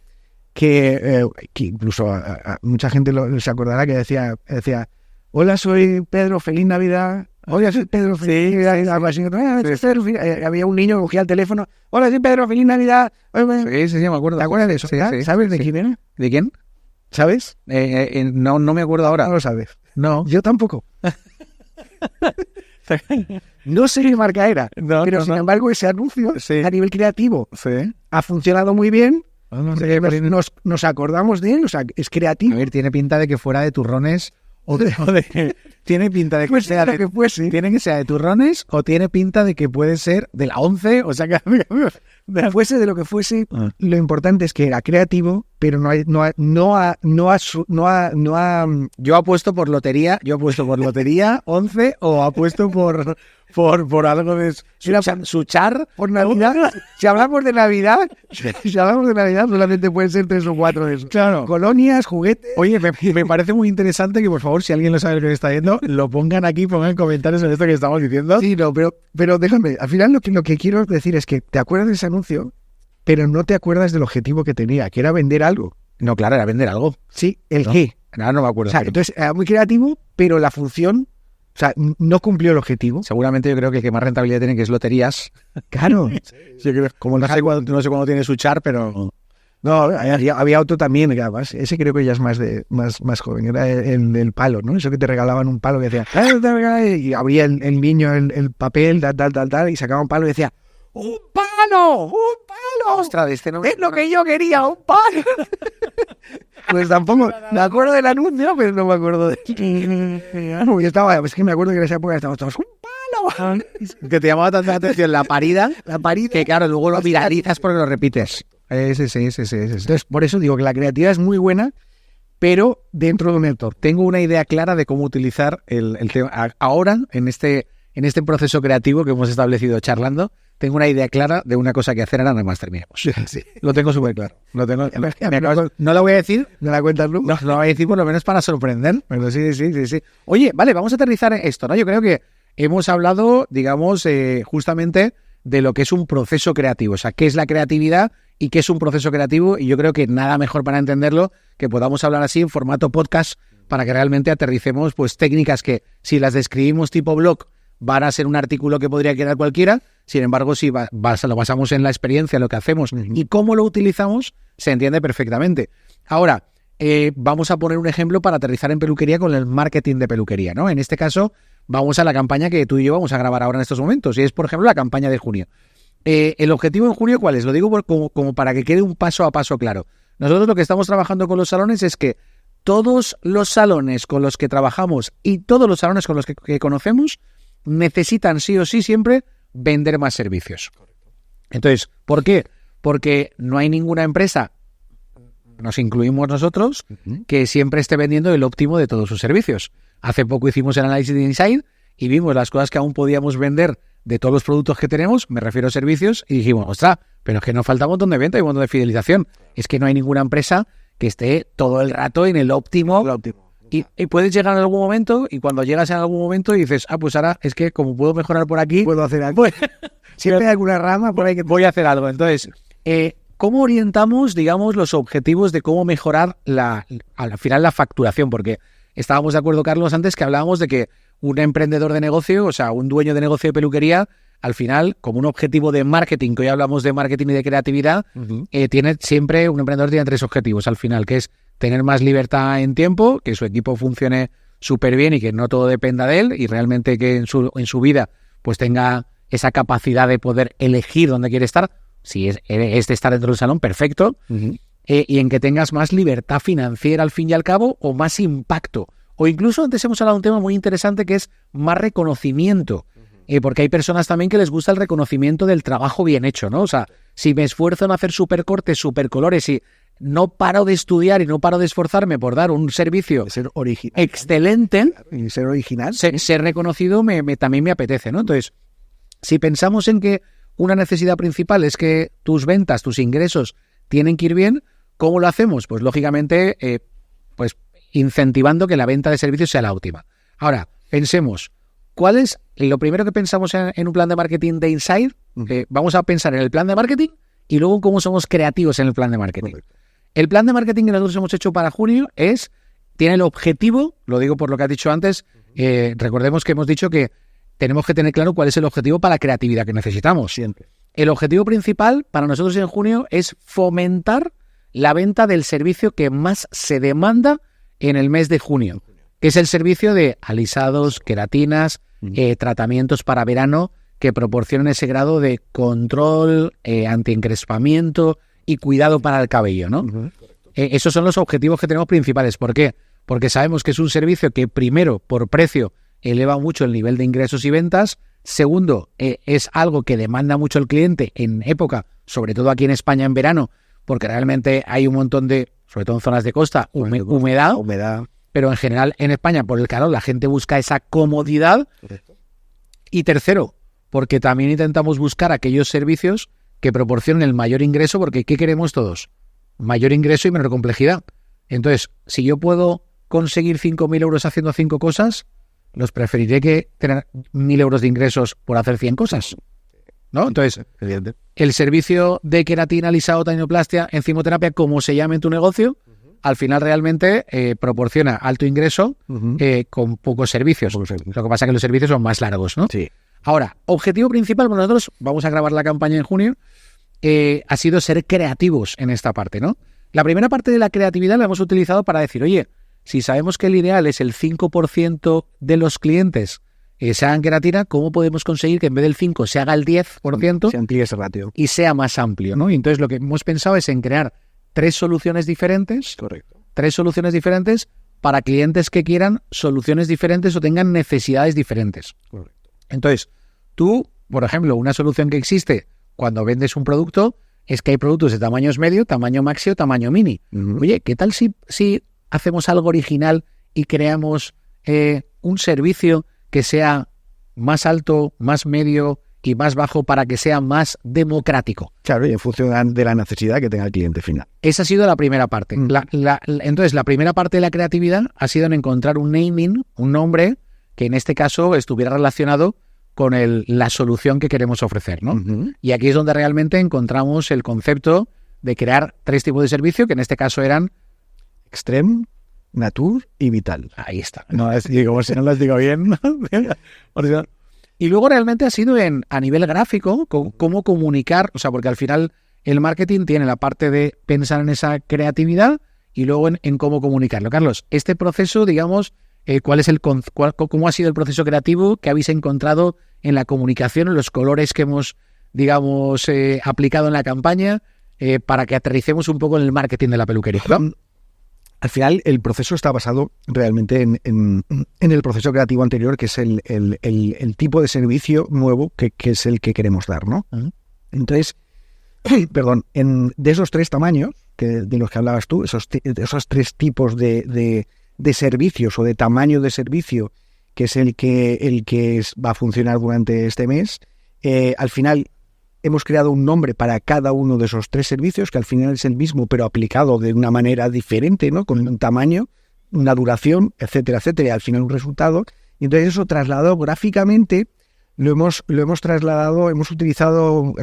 que incluso a mucha gente se acordará que decía hola, soy Pedro, feliz Navidad. Hola, soy Pedro, feliz Navidad. Algo así. Había un niño que cogía el teléfono. Hola, soy Pedro, feliz Navidad. Sí, me acuerdo. ¿Te acuerdas de eso? Sí. ¿Sabes de quién era? ¿De quién? ¿Sabes? No me acuerdo ahora. No lo sabes. No. Yo tampoco. No sé qué marca era, pero sin embargo ese anuncio a nivel creativo ha funcionado muy bien. Nos acordamos de él, o sea, es creativo. A ver, tiene pinta de que fuera de turrones tiene pinta de que pues sea que fuese. Tiene que sea de turrones o tiene pinta de que puede ser de la 11, o sea que fuese de lo que fuese, lo importante es que era creativo, pero yo apuesto por lotería 11 o apuesto por algo de suchar por Navidad. Si hablamos de Navidad, solamente pueden ser 3 o 4 de esos. Claro. Colonias, juguetes. Oye, me parece muy interesante que por favor, si alguien lo sabe lo que está viendo, lo pongan aquí, pongan comentarios en esto que estamos diciendo. Sí, no, pero déjame, al final lo que quiero decir es que te acuerdas de ese anuncio, pero no te acuerdas del objetivo que tenía, que era vender algo. No, claro, era vender algo. Sí, ¿el qué? No me acuerdo. O sea, entonces era muy creativo, pero la función, o sea, no cumplió el objetivo. Seguramente yo creo que el que más rentabilidad tiene que es loterías. Claro. Sí, como no sé cuándo tiene su char, pero... No, había otro también, además, ese creo que ya es más joven, era el palo, ¿no? Eso que te regalaban un palo que decía, y abría el niño el papel, tal, y sacaba un palo y decía, ¡un palo! Ostras, este no... Es lo que yo quería, un palo. Pues tampoco, me acuerdo del anuncio, pero no me acuerdo de... Es que me acuerdo que en esa época estábamos todos, ¡un palo! Que te llamaba tanta atención la parida, que claro, luego lo viralizas porque lo repites. Ese. Entonces, por eso digo que la creatividad es muy buena, pero dentro de un entorno. Tengo una idea clara de cómo utilizar el tema. Ahora, en este proceso creativo que hemos establecido charlando, tengo una idea clara de una cosa que hacer ahora nada más terminemos. Sí. Lo tengo súper claro. No lo voy a decir. ¿No la cuentas tú? No lo voy a decir por lo menos para sorprender. Pero sí. Oye, vale, vamos a aterrizar en esto, ¿no? Yo creo que hemos hablado, digamos, justamente de lo que es un proceso creativo. O sea, qué es la creatividad y qué es un proceso creativo. Y yo creo que nada mejor para entenderlo que podamos hablar así en formato podcast para que realmente aterricemos pues técnicas que si las describimos tipo blog van a ser un artículo que podría quedar cualquiera. Sin embargo, si lo basamos en la experiencia, lo que hacemos y cómo lo utilizamos, se entiende perfectamente. Ahora, vamos a poner un ejemplo para aterrizar en peluquería con el marketing de peluquería, ¿no? En este caso, vamos a la campaña que tú y yo vamos a grabar ahora en estos momentos, y es, por ejemplo, la campaña de junio. ¿El objetivo en junio cuál es? Lo digo como para que quede un paso a paso claro. Nosotros lo que estamos trabajando con los salones es que todos los salones con los que trabajamos y todos los salones con los que conocemos necesitan sí o sí siempre vender más servicios. Entonces, ¿por qué? Porque no hay ninguna empresa, nos incluimos nosotros, que siempre esté vendiendo el óptimo de todos sus servicios. Hace poco hicimos el análisis de Inside y vimos las cosas que aún podíamos vender de todos los productos que tenemos, me refiero a servicios, y dijimos, ostras, pero es que nos falta un montón de venta y un montón de fidelización. Es que no hay ninguna empresa que esté todo el rato en el óptimo. Y puedes llegar en algún momento, y cuando llegas en algún momento y dices, pues ahora es que como puedo mejorar por aquí, puedo hacer algo. Siempre hay alguna rama por ahí que voy a hacer algo. Entonces, ¿cómo orientamos, digamos, los objetivos de cómo mejorar al final la facturación? Porque estábamos de acuerdo, Carlos, antes que hablábamos de que un emprendedor de negocio, o sea, un dueño de negocio de peluquería, al final, como un objetivo de marketing, que hoy hablamos de marketing y de creatividad, tiene siempre, un emprendedor tiene 3 objetivos al final, que es tener más libertad en tiempo, que su equipo funcione súper bien y que no todo dependa de él, y realmente que en su vida pues tenga esa capacidad de poder elegir dónde quiere estar. Si es de estar dentro del salón, perfecto. Y en que tengas más libertad financiera al fin y al cabo, o más impacto. O incluso antes hemos hablado de un tema muy interesante que es más reconocimiento. Porque hay personas también que les gusta el reconocimiento del trabajo bien hecho, ¿no? O sea, si me esfuerzo en hacer supercortes, supercolores y no paro de estudiar y no paro de esforzarme por dar un servicio ser original, excelente, y ser original, ser reconocido también me apetece, ¿no? Entonces, si pensamos en que una necesidad principal es que tus ventas, tus ingresos tienen que ir bien, ¿cómo lo hacemos? Pues lógicamente, pues incentivando que la venta de servicios sea la óptima. Ahora, pensemos, ¿cuál es lo primero que pensamos en un plan de marketing de Inside? Vamos a pensar en el plan de marketing y luego en cómo somos creativos en el plan de marketing. Correcto. El plan de marketing que nosotros hemos hecho para junio tiene el objetivo, lo digo por lo que has dicho antes, recordemos que hemos dicho que tenemos que tener claro cuál es el objetivo para la creatividad que necesitamos. Siempre. El objetivo principal para nosotros en junio es fomentar la venta del servicio que más se demanda en el mes de junio, que es el servicio de alisados, queratinas, tratamientos para verano que proporcionan ese grado de control, antiencrespamiento y cuidado para el cabello, ¿no? Esos son los objetivos que tenemos principales. ¿Por qué? Porque sabemos que es un servicio que, primero, por precio, eleva mucho el nivel de ingresos y ventas. Segundo, es algo que demanda mucho el cliente en época, sobre todo aquí en España en verano, porque realmente hay un montón de, sobre todo en zonas de costa, humedad. Pero en general en España, por el calor, la gente busca esa comodidad. Correcto. Y tercero, porque también intentamos buscar aquellos servicios que proporcionen el mayor ingreso, porque ¿qué queremos todos? Mayor ingreso y menor complejidad. Entonces, si yo puedo conseguir 5.000 euros haciendo 5 cosas, los preferiré que tener 1.000 euros de ingresos por hacer 100 cosas, ¿no? Entonces, el servicio de queratina, alisado, tanoplastia, enzimoterapia, como se llame en tu negocio, al final realmente proporciona alto ingreso con pocos servicios. Lo que pasa es que los servicios son más largos, ¿no? Sí. Ahora, objetivo principal, bueno, nosotros vamos a grabar la campaña en junio, ha sido ser creativos en esta parte, ¿no? La primera parte de la creatividad la hemos utilizado para decir, oye, si sabemos que el ideal es el 5% de los clientes se hagan queratina, ¿cómo podemos conseguir que en vez del 5 se haga el 10%? Se amplíe ese ratio. Y sea más amplio, ¿no? Y entonces lo que hemos pensado es en crear 3 soluciones diferentes. Correcto. 3 soluciones diferentes para clientes que quieran soluciones diferentes o tengan necesidades diferentes. Correcto. Entonces, tú, por ejemplo, una solución que existe cuando vendes un producto es que hay productos de tamaños medio, tamaño maxi o tamaño mini. Oye, ¿qué tal si hacemos algo original y creamos un servicio que sea más alto, más medio y más bajo para que sea más democrático? Claro, y en función de la necesidad que tenga el cliente final. Esa ha sido la primera parte. Entonces, la primera parte de la creatividad ha sido en encontrar un naming, un nombre que en este caso estuviera relacionado con la solución que queremos ofrecer, ¿no? Y aquí es donde realmente encontramos el concepto de crear 3 tipos de servicio, que en este caso eran Extreme, Nature y Vital. Ahí está. No, como si no las digo bien. Y luego realmente ha sido a nivel gráfico, cómo comunicar, o sea, porque al final el marketing tiene la parte de pensar en esa creatividad y luego en cómo comunicarlo. Carlos, este proceso, digamos, ¿cómo ha sido el proceso creativo que habéis encontrado en la comunicación, en los colores que hemos, digamos, aplicado en la campaña, para que aterricemos un poco en el marketing de la peluquería? Al final, el proceso está basado realmente en el proceso creativo anterior, que es el tipo de servicio nuevo que es el que queremos dar, ¿no? Entonces, de esos 3 tamaños de los que hablabas tú, esos 3 tipos de servicios o de tamaño de servicio, que es el que va a funcionar durante este mes, al final hemos creado un nombre para cada uno de esos 3 servicios, que al final es el mismo, pero aplicado de una manera diferente, ¿no? Con un tamaño, una duración, etcétera, etcétera, y al final un resultado. Y entonces eso trasladado gráficamente, lo hemos trasladado, hemos utilizado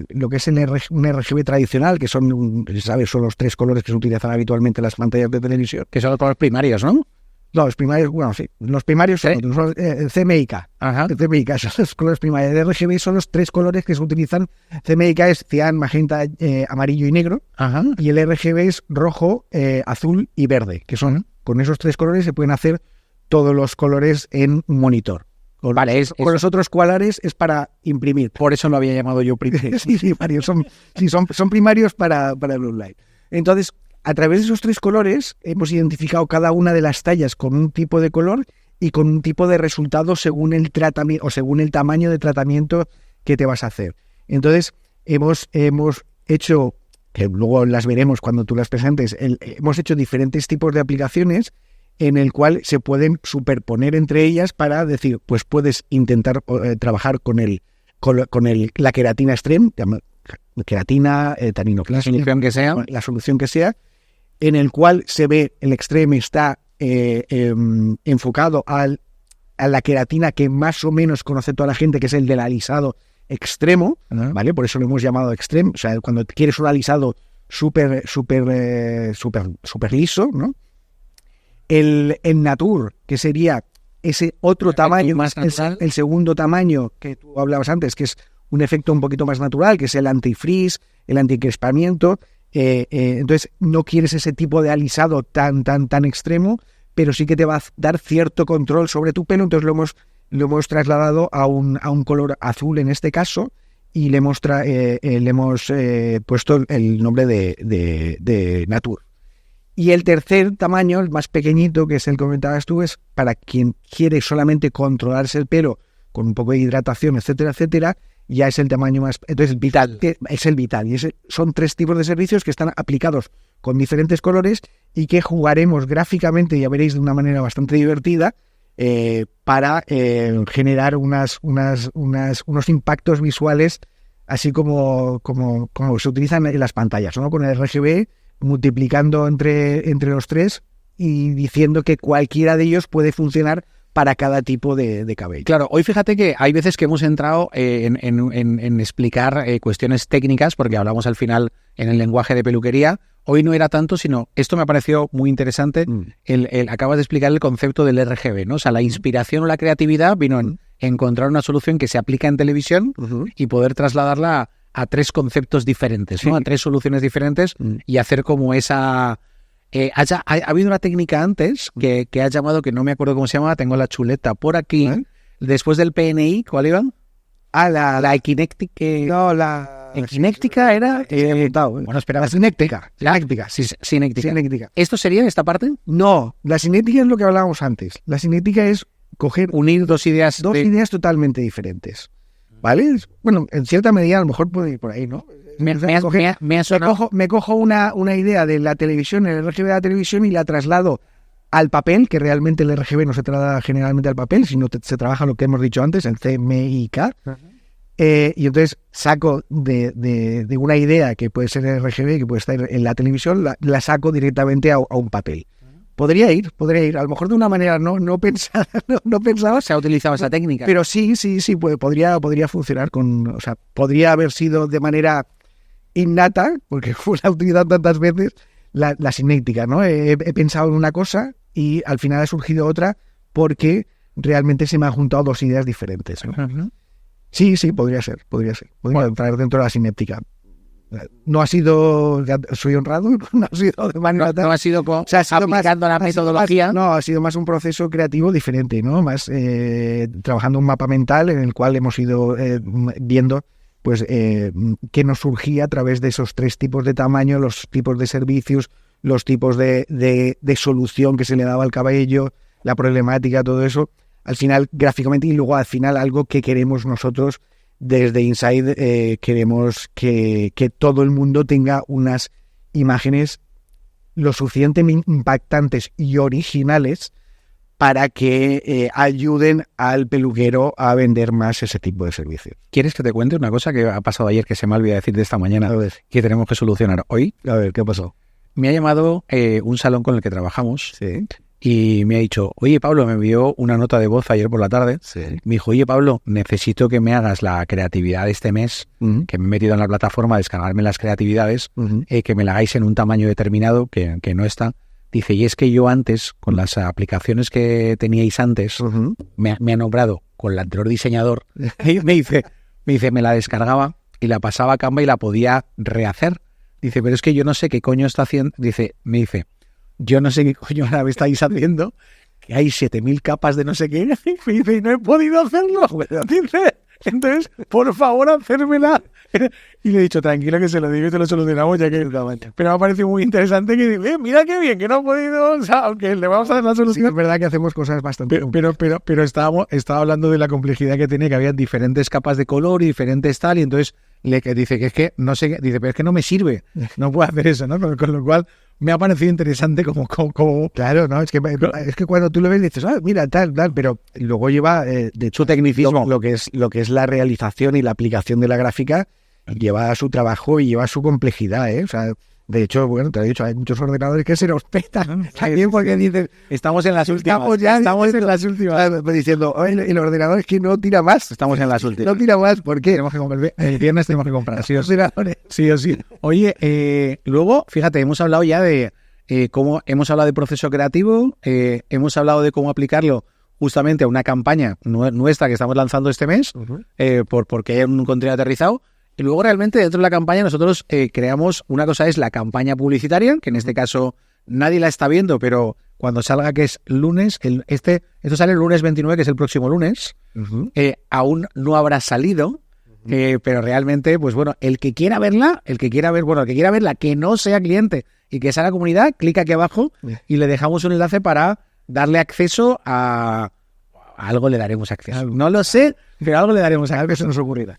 lo que es un RGB tradicional, que son los 3 colores que se utilizan habitualmente en las pantallas de televisión. Que son los colores primarios, ¿no? No, los primarios, bueno, sí. Los primarios son otros, son el CMYK. Ajá. El CMYK son los colores primarios. El RGB son los 3 colores que se utilizan. CMYK es cian, magenta, amarillo y negro. Ajá. Y el RGB es rojo, azul y verde, que son, con esos 3 colores se pueden hacer todos los colores en un monitor. Vale, Con los otros colores es para imprimir. Por eso lo había llamado yo primero. Sí, Mario, son primarios para Blue Light. Entonces, a través de esos 3 colores hemos identificado cada una de las tallas con un tipo de color y con un tipo de resultado según el tratamiento o según el tamaño de tratamiento que te vas a hacer. Entonces, hemos hecho, que luego las veremos cuando tú las presentes, hemos hecho diferentes tipos de aplicaciones en el cual se pueden superponer entre ellas para decir, pues puedes intentar trabajar con la queratina extreme, queratina, tanino clásico, la solución que sea, en el cual se ve el extreme está enfocado a la queratina que más o menos conoce toda la gente, que es el del alisado extremo, ¿vale? Por eso lo hemos llamado extreme. O sea, cuando quieres un alisado súper liso, ¿no? El Nature, que sería ese otro tamaño, más el segundo tamaño que tú hablabas antes, que es un efecto un poquito más natural, que es el anti-freeze, el anti-encrespamiento. Entonces, no quieres ese tipo de alisado tan extremo, pero sí que te va a dar cierto control sobre tu pelo. Entonces lo hemos trasladado a un color azul en este caso, y le hemos puesto el nombre de Nature. Y el tercer tamaño, el más pequeñito, que es el que comentabas tú, es para quien quiere solamente controlarse el pelo con un poco de hidratación, etcétera, etcétera. Ya es el tamaño más... Entonces, vital. Es el vital. Y son 3 tipos de servicios que están aplicados con diferentes colores y que jugaremos gráficamente, ya veréis, de una manera bastante divertida, para generar unos impactos visuales, así como se utilizan en las pantallas, ¿no? Con el RGB, multiplicando entre los 3 y diciendo que cualquiera de ellos puede funcionar para cada tipo de cabello. Claro, hoy fíjate que hay veces que hemos entrado en explicar cuestiones técnicas, porque hablamos al final en el lenguaje de peluquería. Hoy no era tanto, sino esto me pareció muy interesante. Acabas de explicar el concepto del RGB, ¿no? O sea, la inspiración o la creatividad vino en encontrar una solución que se aplica en televisión y poder trasladarla a 3 conceptos diferentes, ¿no? A 3 soluciones diferentes y hacer como esa... ha habido una técnica antes que has llamado, que no me acuerdo cómo se llama, tengo la chuleta por aquí, después del PNI, ¿cuál iba? La equinéctica. No, la equinéctica era... bueno, espera, la cinética. Cinética. ¿Esto sería esta parte? No, la cinética es lo que hablábamos antes. La cinética es unir 2 ideas. Ideas totalmente diferentes. ¿Vale? Bueno, en cierta medida a lo mejor puede ir por ahí, ¿no? Me cojo una idea de la televisión, el RGB de la televisión, y la traslado al papel, que realmente el RGB no se traslada generalmente al papel, sino se trabaja lo que hemos dicho antes, el CMYK. Y entonces saco de una idea que puede ser el RGB, que puede estar en la televisión, la saco directamente a un papel. Podría ir, a lo mejor de una manera no pensada, no pensaba. Se ha utilizado esa técnica. Pero sí, podría funcionar o sea, podría haber sido de manera innata, porque la he utilizado tantas veces, la cinética, ¿no? He pensado en una cosa y al final ha surgido otra porque realmente se me han juntado 2 ideas diferentes, ¿no? Sí, podría ser. Podría entrar dentro de la cinética. No ha sido, soy honrado, no ha sido de manera no ha sido aplicando la metodología. No, ha sido más un proceso creativo diferente, ¿no? Más trabajando un mapa mental en el cual hemos ido viendo pues qué nos surgía a través de esos 3 tipos de tamaño, los tipos de servicios, los tipos de solución que se le daba al cabello, la problemática, todo eso, al final gráficamente, y luego al final algo que queremos nosotros desde Inside. Queremos que todo el mundo tenga unas imágenes lo suficientemente impactantes y originales para que ayuden al peluquero a vender más ese tipo de servicios. ¿Quieres que te cuente una cosa que ha pasado ayer que se me olvidó decir de esta mañana, que tenemos que solucionar hoy? A ver, ¿qué pasó? Me ha llamado un salón con el que trabajamos. Sí. Y me ha dicho, oye Pablo, me envió una nota de voz ayer por la tarde. Sí. Me dijo, oye Pablo, necesito que me hagas la creatividad de este mes, que me he metido en la plataforma a descargarme las creatividades, que me la hagáis en un tamaño determinado que no está, Dice, y es que yo antes, con las aplicaciones que teníais antes, me ha nombrado con el anterior diseñador, y me dice, me la descargaba y la pasaba a Canva y la podía rehacer. Dice, pero es que yo no sé qué coño está haciendo. Me dice, yo no sé qué coño ahora me estáis haciendo, que hay 7000 capas de no sé qué. Me dice, y no he podido hacerlo. Dice, entonces, por favor, hacérmela. Y le he dicho, tranquilo que se lo digo y te lo solucionamos ya que... Pero me ha parecido muy interesante que digo, mira qué bien, que no ha podido... O sea, aunque le vamos a dar la solución... Sí, es verdad que hacemos cosas bastante... Pero estaba hablando de la complejidad que tenía, que había diferentes capas de color y diferentes tal, y entonces que dice que es que no sé... Dice, pero es que no me sirve, no puedo hacer eso, ¿no? Con lo cual me ha parecido interesante como... Claro, ¿no? Es que cuando tú lo ves dices, mira, tal, pero luego lleva de su tecnicismo. Lo que es la realización y la aplicación de la gráfica, lleva su trabajo y lleva su complejidad, ¿eh? O sea, de hecho, bueno, te he dicho, hay muchos ordenadores que se nos petan también porque dices... Estamos en las últimas. Estamos en las últimas. Diciendo, el ordenador es que no tira más. Estamos en las últimas. No tira más, ¿por qué? Tenemos que comprar, el viernes tenemos que comprar, sí o sí. Oye, luego, fíjate, hemos hablado ya de cómo... Hemos hablado de proceso creativo, hemos hablado de cómo aplicarlo justamente a una campaña nuestra que estamos lanzando este mes, porque hay un contenido aterrizado. Y luego realmente dentro de la campaña nosotros creamos, una cosa es la campaña publicitaria, que en este caso nadie la está viendo, pero cuando salga, que es lunes, esto sale el lunes 29, que es el próximo lunes, aún no habrá salido, pero realmente, pues bueno, el que quiera verla, que no sea cliente y que sea la comunidad, clica aquí abajo y le dejamos un enlace para darle acceso a algo, le daremos acceso. No lo sé, pero algo le daremos acceso, que se nos ocurrirá.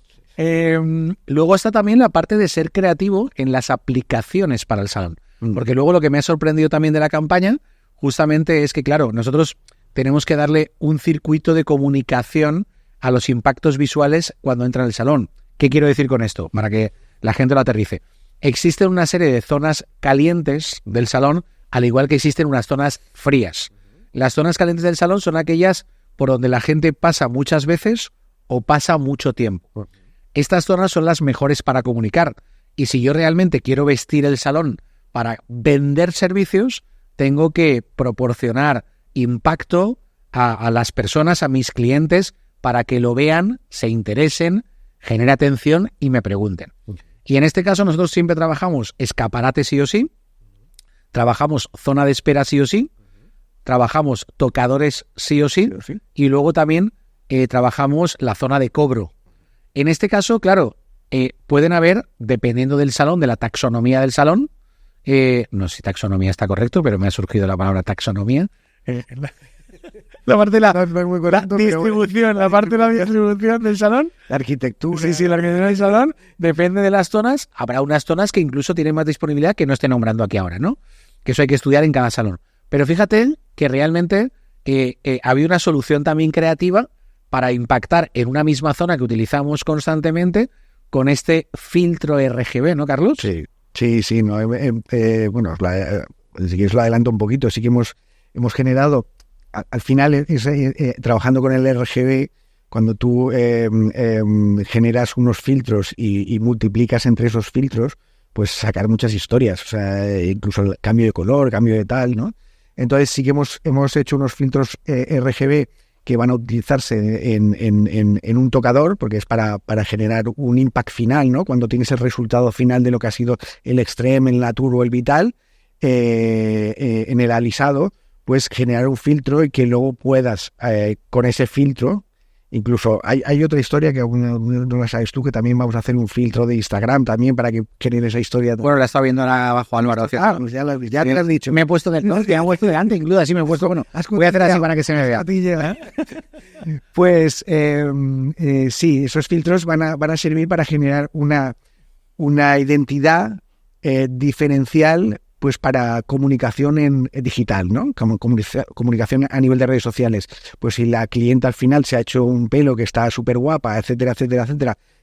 Luego está también la parte de ser creativo en las aplicaciones para el salón, porque luego lo que me ha sorprendido también de la campaña justamente es que, claro, nosotros tenemos que darle un circuito de comunicación a los impactos visuales cuando entra en el salón. ¿Qué quiero decir con esto? Para que la gente lo aterrice. Existen una serie de zonas calientes del salón, al igual que existen unas zonas frías. Las zonas calientes del salón son aquellas por donde la gente pasa muchas veces o pasa mucho tiempo. Estas zonas son las mejores para comunicar. Y si yo realmente quiero vestir el salón para vender servicios, tengo que proporcionar impacto a las personas, a mis clientes, para que lo vean, se interesen, genere atención y me pregunten. Y en este caso nosotros siempre trabajamos escaparate sí o sí, trabajamos zona de espera sí o sí, trabajamos tocadores sí o sí, y luego también trabajamos la zona de cobro. En este caso, claro, pueden haber, dependiendo del salón, de la taxonomía del salón, no sé si taxonomía está correcto, pero me ha surgido la palabra taxonomía. La parte de la distribución, la parte de la distribución del salón. La arquitectura. Sí, la arquitectura del salón. Depende de las zonas. Habrá unas zonas que incluso tienen más disponibilidad que no esté nombrando aquí ahora, ¿no? Que eso hay que estudiar en cada salón. Pero fíjate que realmente había una solución también creativa para impactar en una misma zona que utilizamos constantemente con este filtro RGB, ¿no, Carlos? Sí. No, bueno, si quieres lo adelanto un poquito. Sí que hemos generado, al final, trabajando con el RGB, cuando tú generas unos filtros y multiplicas entre esos filtros, pues sacar muchas historias, o sea, incluso el cambio de color, cambio de tal, ¿no? Entonces sí que hemos hecho unos filtros RGB que van a utilizarse en un tocador, porque es para generar un impact final, ¿no? Cuando tienes el resultado final de lo que ha sido el extreme, el nature o el vital, en el alisado, pues generar un filtro y que luego puedas, con ese filtro, incluso hay otra historia que aún no la sabes tú, que también vamos a hacer un filtro de Instagram también para que genere esa historia. Bueno, la estaba viendo ahora abajo, Álvaro. Pues ya te lo has dicho. Me he puesto delante, incluso así me he puesto, bueno, voy a hacer así para que se me vea. Pues sí, esos filtros van a servir para generar una identidad diferencial, pues para comunicación en digital, ¿no? Como comunicación a nivel de redes sociales. Pues si la clienta al final se ha hecho un pelo que está súper guapa, etcétera,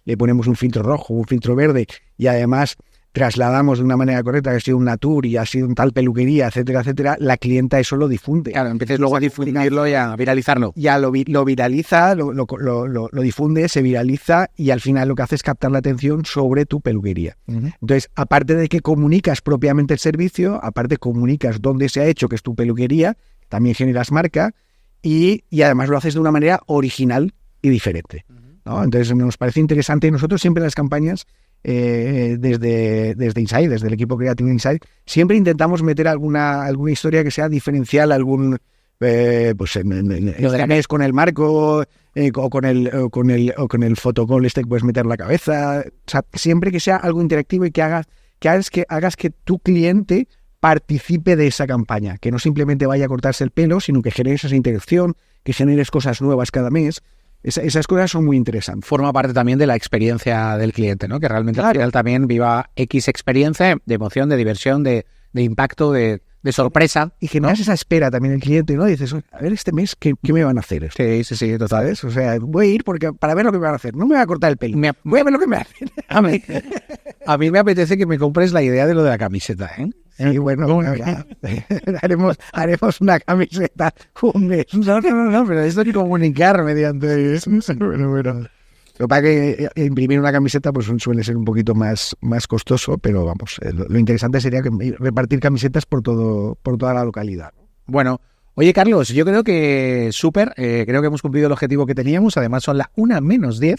le ponemos un filtro rojo, un filtro verde, y además trasladamos de una manera correcta que ha sido un Natur y ha sido un tal peluquería, etcétera, etcétera, la clienta eso lo difunde. Claro, empieces luego a difundirlo y a viralizarlo. Ya lo viraliza, lo difunde, se viraliza y al final lo que hace es captar la atención sobre tu peluquería. Entonces, aparte de que comunicas propiamente el servicio, aparte comunicas dónde se ha hecho, que es tu peluquería, también generas marca y además lo haces de una manera original y diferente, ¿no? Entonces, nos parece interesante. Nosotros siempre en las campañas, desde Inside, desde el equipo creativo de Inside, siempre intentamos meter alguna historia que sea diferencial, algún mes con el marco o con el fotocall este que puedes meter la cabeza, o sea, siempre que sea algo interactivo y que hagas que tu cliente participe de esa campaña, que no simplemente vaya a cortarse el pelo, sino que generes esa interacción, que generes cosas nuevas cada mes. Esas cosas son muy interesantes. Forma parte también de la experiencia del cliente, ¿no? Que realmente al final también viva X experiencia de emoción, de diversión, de impacto, de sorpresa. Y generas esa espera también el cliente, ¿no? Y dices, a ver, este mes, ¿qué me van a hacer? Sí, total. ¿Sabes? O sea, voy a ir para ver lo que me van a hacer. No me voy a cortar el pelo. Voy a ver lo que me hacen. A mí me apetece que me compres la idea de lo de la camiseta, ¿eh? Sí, bueno, haremos una camiseta un mes. No, pero esto es comunicar mediante eso. Bueno. Lo que pasa es que imprimir una camiseta pues suele ser un poquito más costoso, pero vamos, lo interesante sería repartir camisetas por toda la localidad. Bueno, oye Carlos, yo creo que súper, creo que hemos cumplido el objetivo que teníamos, además son las 1:10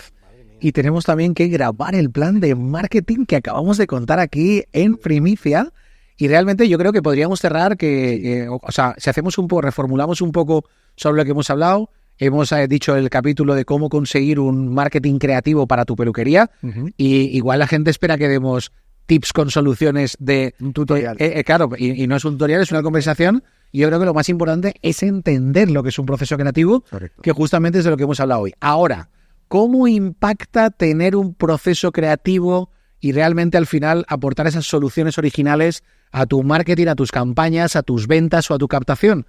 y tenemos también que grabar el plan de marketing que acabamos de contar aquí en primicia. Y realmente yo creo que podríamos cerrar si hacemos reformulamos un poco sobre lo que hemos hablado, hemos dicho el capítulo de cómo conseguir un marketing creativo para tu peluquería, y igual la gente espera que demos tips con soluciones de... Un tutorial. Claro, y no es un tutorial, es una conversación, y yo creo que lo más importante es entender lo que es un proceso creativo, correcto, que justamente es de lo que hemos hablado hoy. Ahora, ¿cómo impacta tener un proceso creativo y realmente al final aportar esas soluciones originales a tu marketing, a tus campañas, a tus ventas o a tu captación?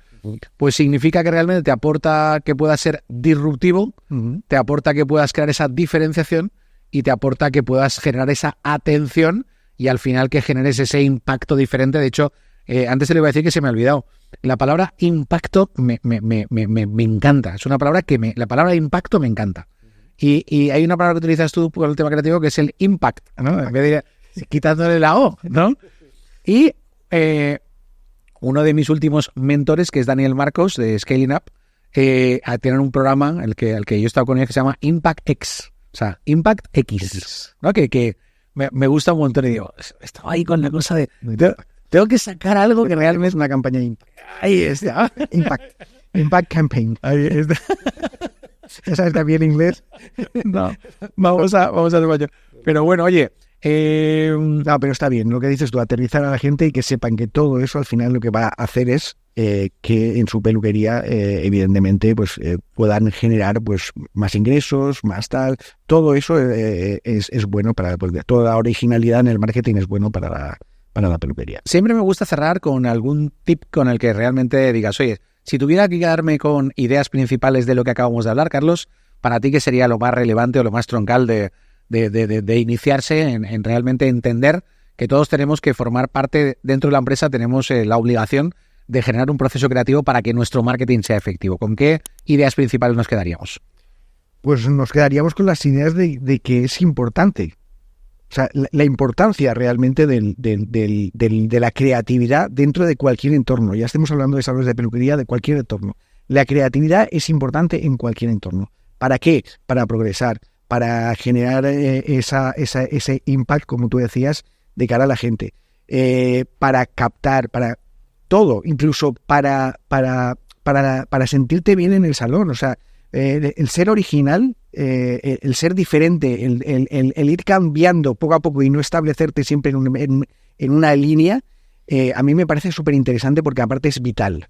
Pues significa que realmente te aporta que puedas ser disruptivo, te aporta que puedas crear esa diferenciación y te aporta que puedas generar esa atención y al final que generes ese impacto diferente. De hecho, antes se le iba a decir que se me ha olvidado. La palabra impacto me encanta. Es una palabra la palabra impacto me encanta. Y hay una palabra que utilizas tú por el tema creativo que es el impact, ¿no? En vez de quitándole la O, ¿no? Y uno de mis últimos mentores, que es Daniel Marcos, de Scaling Up, tienen un programa al que yo he estado con él que se llama Impact X. O sea, Impact X, ¿no? Que me gusta un montón y digo, estaba ahí con la cosa de... Tengo que sacar algo que realmente es una campaña de impact. Ahí está. Impact Campaign. Ahí está. ¿Ya sabes también inglés? No, vamos a hacer. Pero bueno, oye... No, pero está bien lo que dices tú, aterrizar a la gente y que sepan que todo eso al final lo que va a hacer es que en su peluquería evidentemente pues puedan generar pues más ingresos, más tal. Todo eso es bueno para toda la originalidad en el marketing es bueno para la peluquería. Siempre me gusta cerrar con algún tip con el que realmente digas, oye, si tuviera que quedarme con ideas principales de lo que acabamos de hablar, Carlos, para ti, ¿qué sería lo más relevante o lo más troncal de iniciarse en realmente entender que todos tenemos que formar parte dentro de la empresa, tenemos la obligación de generar un proceso creativo para que nuestro marketing sea efectivo? ¿Con qué ideas principales nos quedaríamos? Pues nos quedaríamos con las ideas de que es importante. O sea, la importancia realmente de la creatividad dentro de cualquier entorno. Ya estemos hablando de salones de peluquería, de cualquier entorno. La creatividad es importante en cualquier entorno. ¿Para qué? Para progresar, para generar ese impact, como tú decías, de cara a la gente, para captar, para todo, incluso para sentirte bien en el salón. O sea, el ser original, el ser diferente, el ir cambiando poco a poco y no establecerte siempre en una línea, a mí me parece súper interesante porque aparte es vital,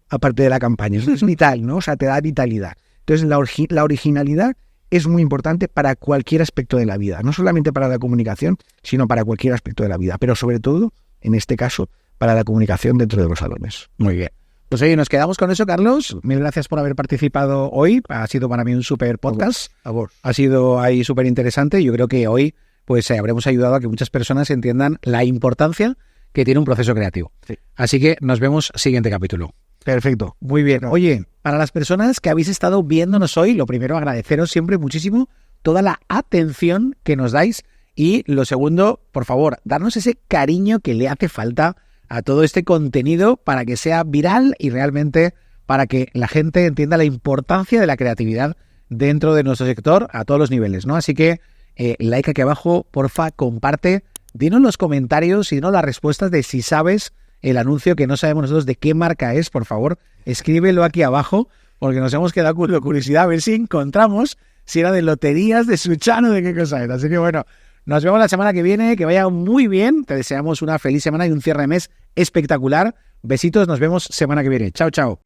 aparte de la campaña, es vital, ¿no? O sea, te da vitalidad. Entonces, la originalidad es muy importante para cualquier aspecto de la vida, no solamente para la comunicación, sino para cualquier aspecto de la vida, pero sobre todo, en este caso, para la comunicación dentro de los salones. Muy bien. Pues oye, nos quedamos con eso, Carlos. Mil gracias por haber participado hoy. Ha sido para mí un súper podcast. A vos. Ha sido ahí súper interesante. Yo creo que hoy pues habremos ayudado a que muchas personas entiendan la importancia que tiene un proceso creativo. Sí. Así que nos vemos siguiente capítulo. Perfecto. Muy bien. Oye, para las personas que habéis estado viéndonos hoy, lo primero, agradeceros siempre muchísimo toda la atención que nos dais. Y lo segundo, por favor, darnos ese cariño que le hace falta a todo este contenido para que sea viral y realmente para que la gente entienda la importancia de la creatividad dentro de nuestro sector a todos los niveles, ¿no? Así que like aquí abajo, porfa, comparte, dinos los comentarios y dinos las respuestas de si sabes el anuncio que no sabemos nosotros de qué marca es, por favor, escríbelo aquí abajo, porque nos hemos quedado con curiosidad a ver si encontramos si era de loterías, de Suchano, de qué cosa es. Así que bueno, nos vemos la semana que viene, que vaya muy bien, te deseamos una feliz semana y un cierre de mes espectacular. Besitos, nos vemos semana que viene. Chao, chao.